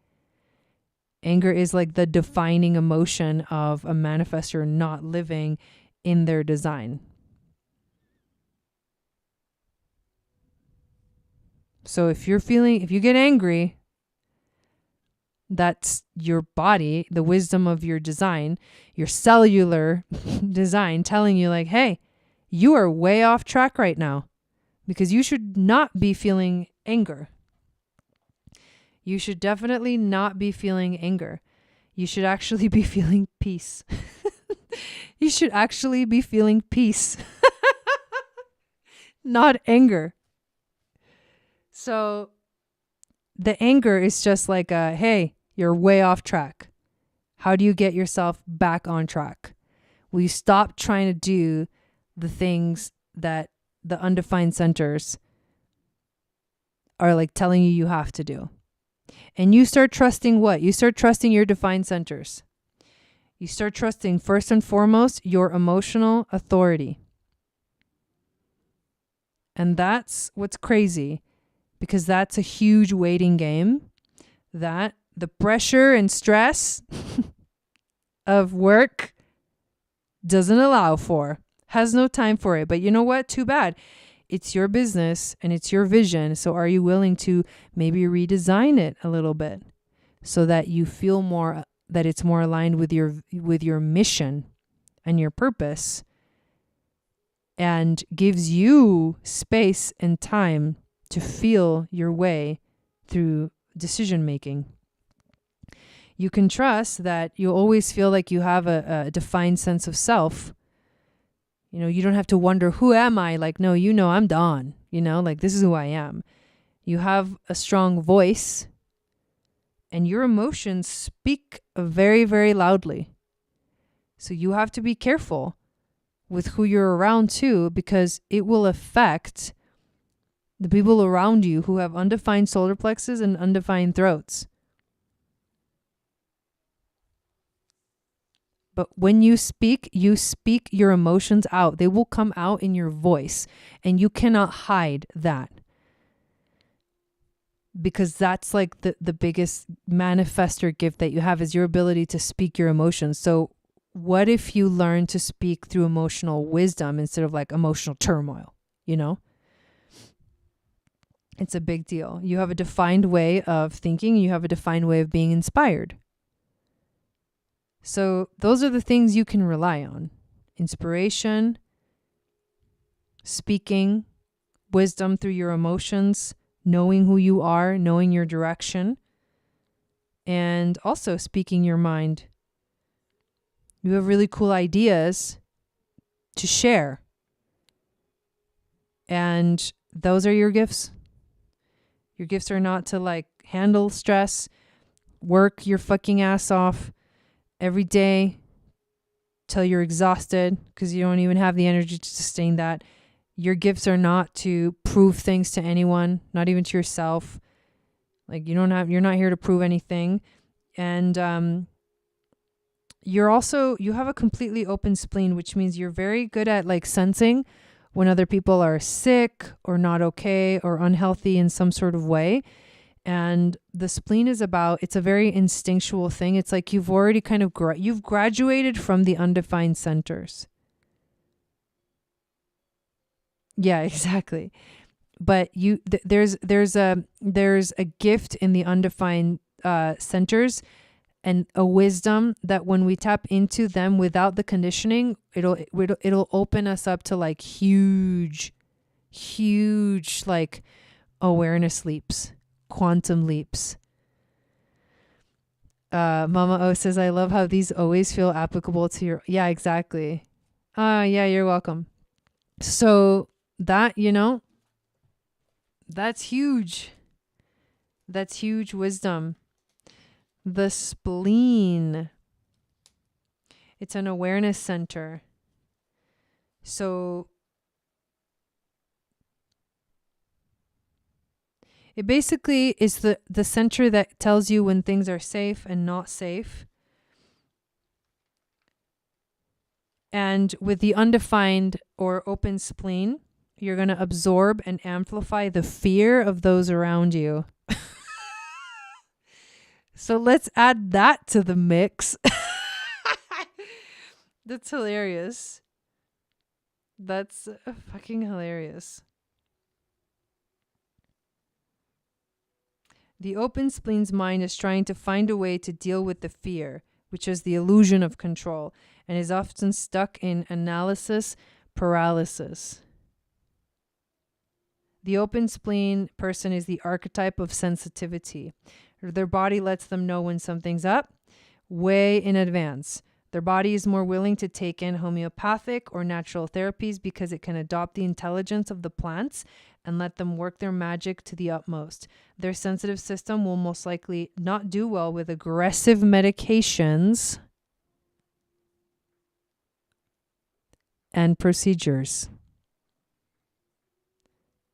Anger is like the defining emotion of a manifestor not living in their design. So if you get angry, that's your body, the wisdom of your design, your cellular design telling you like, hey, you are way off track right now because you should not be feeling anger. You should definitely not be feeling anger. You should actually be feeling peace. You should actually be feeling peace, not anger. So the anger is just like hey, you're way off track. How do you get yourself back on track? Will you stop trying to do the things that the undefined centers are like telling you have to do? And you start trusting what? You start trusting your defined centers. You start trusting, first and foremost, your emotional authority. And that's what's crazy, because that's a huge waiting game that the pressure and stress of work doesn't allow for, has no time for it. But you know what? Too bad. It's your business and it's your vision. So are you willing to maybe redesign it a little bit so that you feel more, that it's more aligned with your mission and your purpose, and gives you space and time to feel your way through decision making? You can trust that you always feel like you have a defined sense of self. You know, you don't have to wonder, who am I? Like, no, I'm Dawn, like this is who I am. You have a strong voice and your emotions speak very, very loudly. So you have to be careful with who you're around too, because it will affect the people around you who have undefined solar plexus and undefined throats. But when you speak your emotions out. They will come out in your voice, and you cannot hide that. Because that's like the biggest manifestor gift that you have, is your ability to speak your emotions. So what if you learn to speak through emotional wisdom instead of like emotional turmoil, It's a big deal. You have a defined way of thinking. You have a defined way of being inspired. So those are the things you can rely on: inspiration, speaking, wisdom through your emotions, knowing who you are, knowing your direction, and also speaking your mind. You have really cool ideas to share. And those are your gifts. Your gifts are not to like handle stress, work your fucking ass off every day till you're exhausted because you don't even have the energy to sustain that. Your gifts are not to prove things to anyone, not even to yourself. Like you're not here to prove anything. And you have a completely open spleen, which means you're very good at like sensing when other people are sick or not okay or unhealthy in some sort of way. And the spleen it's a very instinctual thing. It's like you've already kind of you've graduated from the undefined centers. Yeah, exactly. But there's a gift in the undefined centers, and a wisdom that when we tap into them without the conditioning, it'll open us up to like huge like awareness leaps. Quantum leaps. Mama O says, I love how these always feel applicable to your... Yeah, exactly. Yeah, you're welcome. So that, that's huge. That's huge wisdom. The spleen. It's an awareness center. So it basically is the center that tells you when things are safe and not safe. And with the undefined or open spleen, you're going to absorb and amplify the fear of those around you. So let's add that to the mix. That's hilarious. That's fucking hilarious. The open spleen's mind is trying to find a way to deal with the fear, which is the illusion of control, and is often stuck in analysis paralysis. The open spleen person is the archetype of sensitivity. Their body lets them know when something's up way in advance. Their body is more willing to take in homeopathic or natural therapies because it can adopt the intelligence of the plants and let them work their magic to the utmost. Their sensitive system will most likely not do well with aggressive medications and procedures.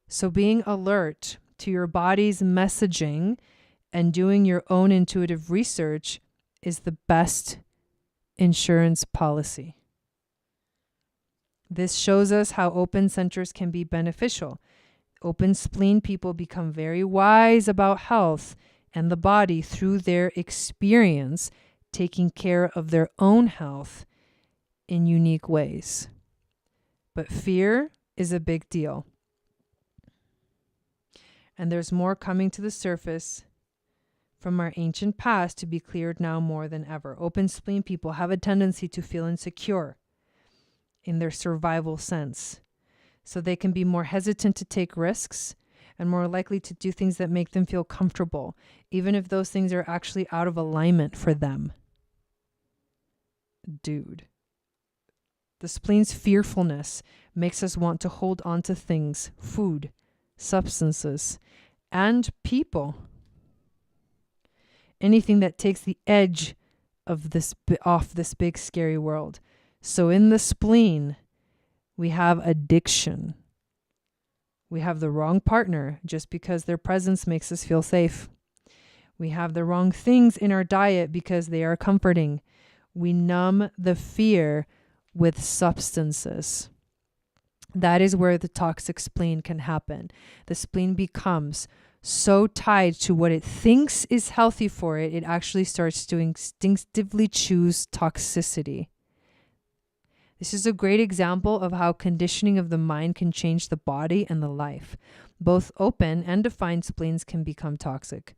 So being alert to your body's messaging and doing your own intuitive research is the best insurance policy. This shows us how open centers can be beneficial. Open spleen people become very wise about health and the body through their experience taking care of their own health in unique ways. But fear is a big deal. And there's more coming to the surface from our ancient past to be cleared now more than ever. Open spleen people have a tendency to feel insecure in their survival sense. So they can be more hesitant to take risks and more likely to do things that make them feel comfortable, even if those things are actually out of alignment for them. Dude. The spleen's fearfulness makes us want to hold on to things, food, substances, and people. Anything that takes the edge of this off this big scary world. So in the spleen, we have addiction. We have the wrong partner just because their presence makes us feel safe. We have the wrong things in our diet because they are comforting. We numb the fear with substances. That is where the toxic spleen can happen. The spleen becomes so tied to what it thinks is healthy for it, it actually starts to instinctively choose toxicity. This is a great example of how conditioning of the mind can change the body and the life. Both open and defined spleens can become toxic.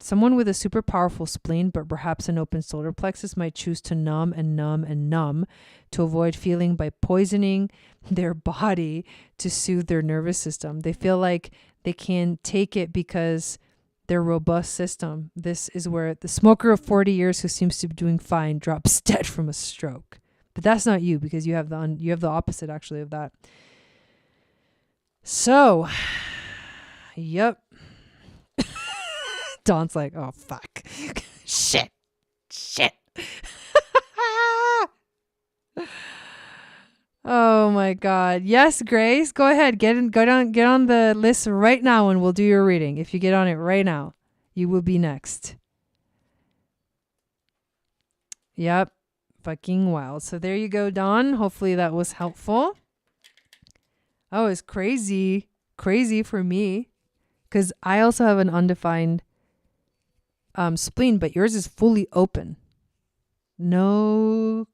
Someone with a super powerful spleen, but perhaps an open solar plexus, might choose to numb and numb and numb to avoid feeling by poisoning their body to soothe their nervous system. They feel like they can take it because their robust system. This is where the smoker of 40 years who seems to be doing fine drops dead from a stroke. But that's not you, because you have the opposite actually of that. So, yep. Dawn's like, oh, fuck. Shit. Oh my God. Yes, Grace, go ahead. Get on the list right now and we'll do your reading. If you get on it right now, you will be next. Yep. Fucking wild. So there you go, Dawn. Hopefully that was helpful. Oh, it's crazy. Crazy for me. Because I also have an undefined spleen, but yours is fully open. No,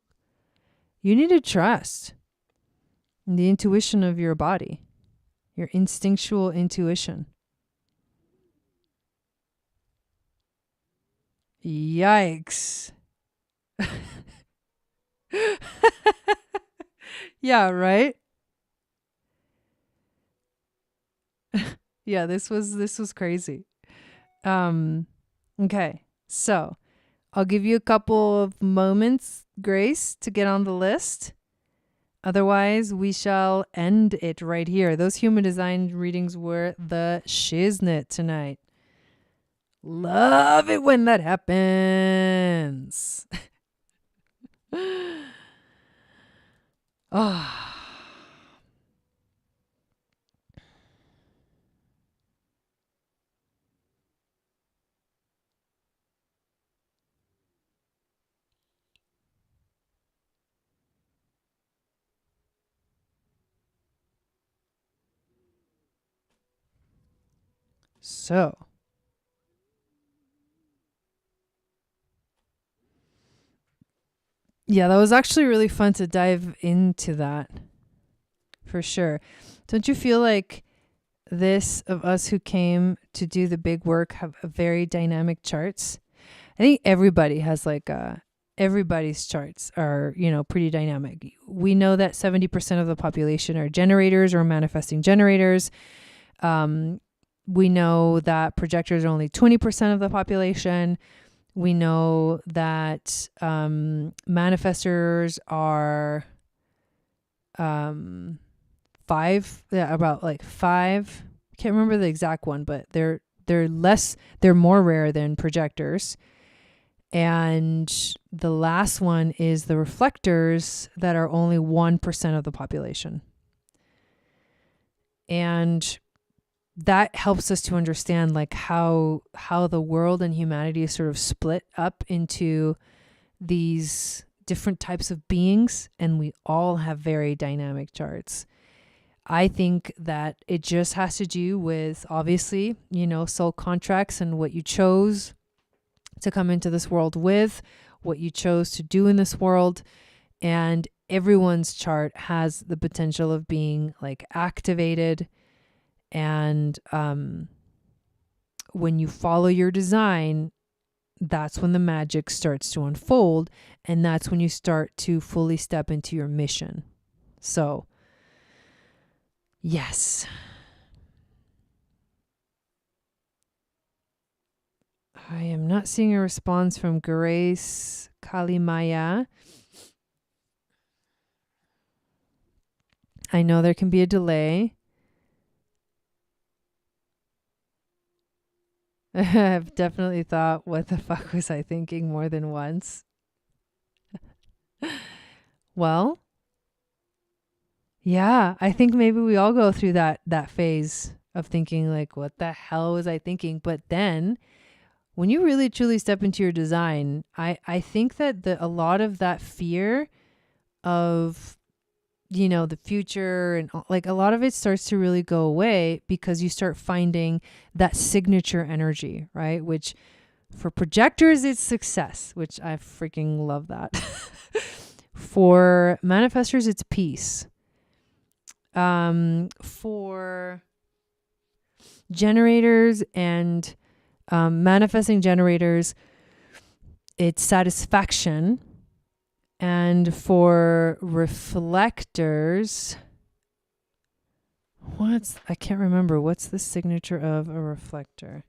you need to trust the intuition of your body, your instinctual intuition. Yikes. Yeah, right? Yeah, this was crazy. Okay, so I'll give you a couple of moments, Grace, to get on the list. Otherwise, we shall end it right here. Those human design readings were the shiznit tonight. Love it when that happens. Oh. So, yeah, that was actually really fun to dive into that for sure. Don't you feel like this of us who came to do the big work have a very dynamic charts? I think everybody has everybody's charts are, pretty dynamic. We know that 70% of the population are generators or manifesting generators. We know that projectors are only 20% of the population. We know that manifestors are about like 5. I can't remember the exact one, but they're more rare than projectors. And the last one is the reflectors that are only 1% of the population. And that helps us to understand like how the world and humanity is sort of split up into these different types of beings, and we all have very dynamic charts. I think that it just has to do with, obviously, soul contracts and what you chose to come into this world with, what you chose to do in this world. And everyone's chart has the potential of being like activated. And when you follow your design, that's when the magic starts to unfold. And that's when you start to fully step into your mission. So, yes. I am not seeing a response from Grace Kalimaya. I know there can be a delay. I've definitely thought, what the fuck was I thinking more than once? Well, yeah, I think maybe we all go through that phase of thinking like, what the hell was I thinking? But then when you really truly step into your design, I think that a lot of that fear of, the future and like a lot of it starts to really go away because you start finding that signature energy, right? Which for projectors, it's success, which I freaking love that. For manifestors, it's peace. For generators and manifesting generators, it's satisfaction. And for reflectors, I can't remember. What's the signature of a reflector?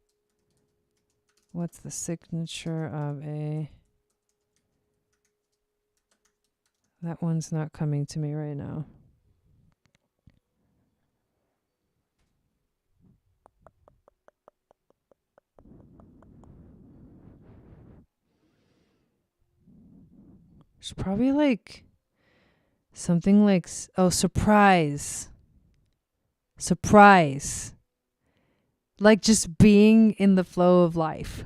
What's the signature of that one's not coming to me right now. It's probably like something like, surprise. Surprise. Like just being in the flow of life.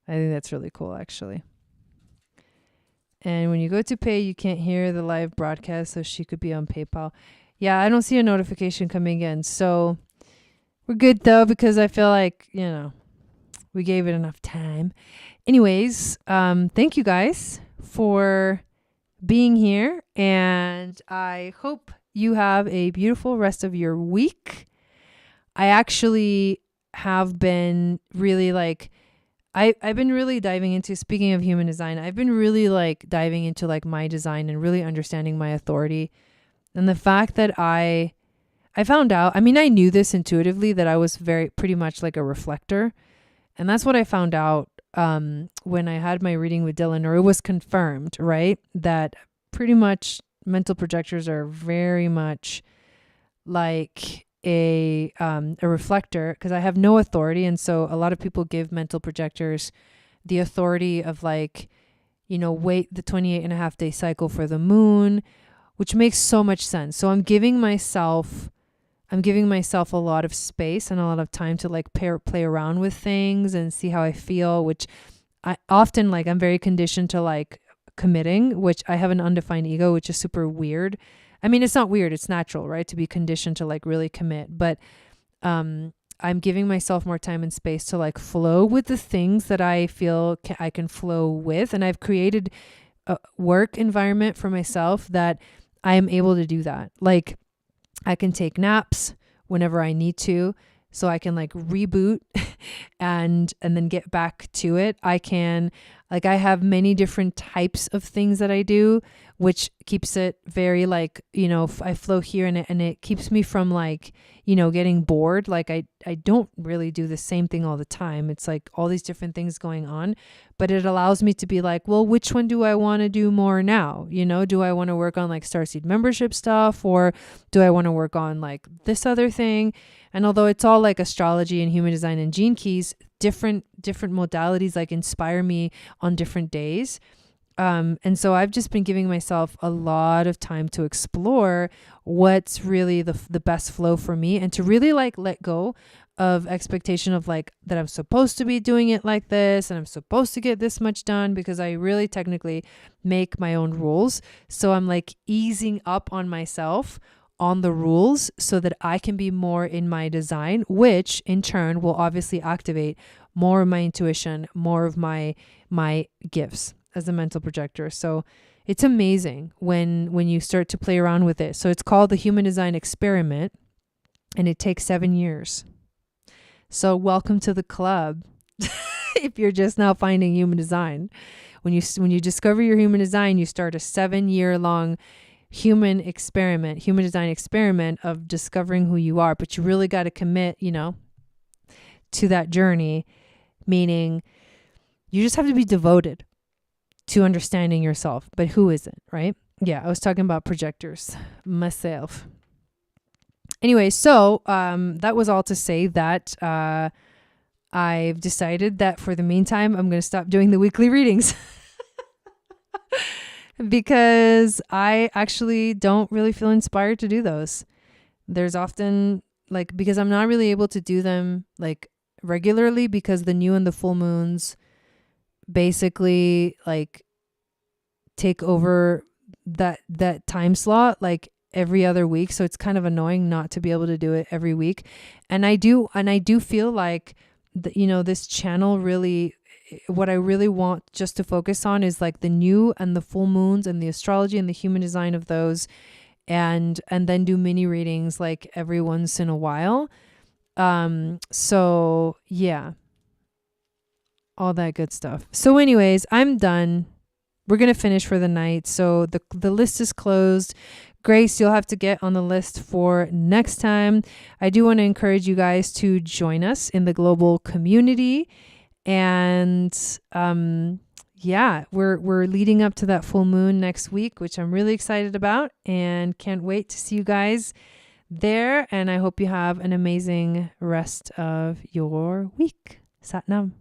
I think that's really cool, actually. And when you go to pay, you can't hear the live broadcast, so she could be on PayPal. Yeah, I don't see a notification coming in. So we're good, though, because I feel like, we gave it enough time. Anyways, thank you guys for being here. And I hope you have a beautiful rest of your week. I actually have been really I've been really diving into, speaking of human design, I've been really diving into my design and really understanding my authority. And the fact that I found out, I knew this intuitively, that I was pretty much like a reflector. And that's what I found out when I had my reading with Dylan, or it was confirmed, right? That pretty much mental projectors are very much like a reflector, because I have no authority. And so a lot of people give mental projectors the authority of wait the 28.5-day cycle for the moon, which makes so much sense. So I'm giving myself a lot of space and a lot of time to play around with things and see how I feel, which I often I'm very conditioned to committing, which I have an undefined ego, which is super weird. It's not weird, it's natural, right? To be conditioned to really commit. But I'm giving myself more time and space to like flow with the things that I feel I can flow with. And I've created a work environment for myself that I am able to do that. Like I can take naps whenever I need to, so I can like reboot and then get back to it. I have many different types of things that I do, which keeps it very like, I flow here and it keeps me from like, getting bored. Like I don't really do the same thing all the time. It's like all these different things going on, but it allows me to be like, well, which one do I want to do more now? Do I want to work on like Starseed membership stuff, or do I want to work on like this other thing? And although it's all like astrology and human design and gene keys, different modalities like inspire me on different days. And so I've just been giving myself a lot of time to explore what's really the best flow for me, and to really like let go of expectation of like that I'm supposed to be doing it like this and I'm supposed to get this much done, because I really technically make my own rules. So I'm like easing up on myself on the rules so that I can be more in my design, which in turn will obviously activate more of my intuition, more of my gifts as a mental projector. So it's amazing when you start to play around with it. So it's called the Human Design Experiment, and it takes 7 years. So welcome to the club. If you're just now finding human design, when you discover your human design, you start a 7-year-long human design experiment of discovering who you are. But you really got to commit, to that journey, meaning you just have to be devoted to understanding yourself. But who isn't, right? Yeah, I was talking about projectors myself. Anyway, so that was all to say that I've decided that for the meantime, I'm going to stop doing the weekly readings because I actually don't really feel inspired to do those. There's often like, because I'm not really able to do them like regularly, because the new and the full moons basically like take over that time slot like every other week. So it's kind of annoying not to be able to do it every week. And I do feel like this channel really, what I really want just to focus on is like the new and the full moons and the astrology and the human design of those, and then do mini readings like every once in a while. So yeah, all that good stuff. So anyways, I'm done. We're going to finish for the night. So the list is closed. Grace, you'll have to get on the list for next time. I do want to encourage you guys to join us in the global community. And yeah, we're leading up to that full moon next week, which I'm really excited about and can't wait to see you guys there. And I hope you have an amazing rest of your week. Sat Nam.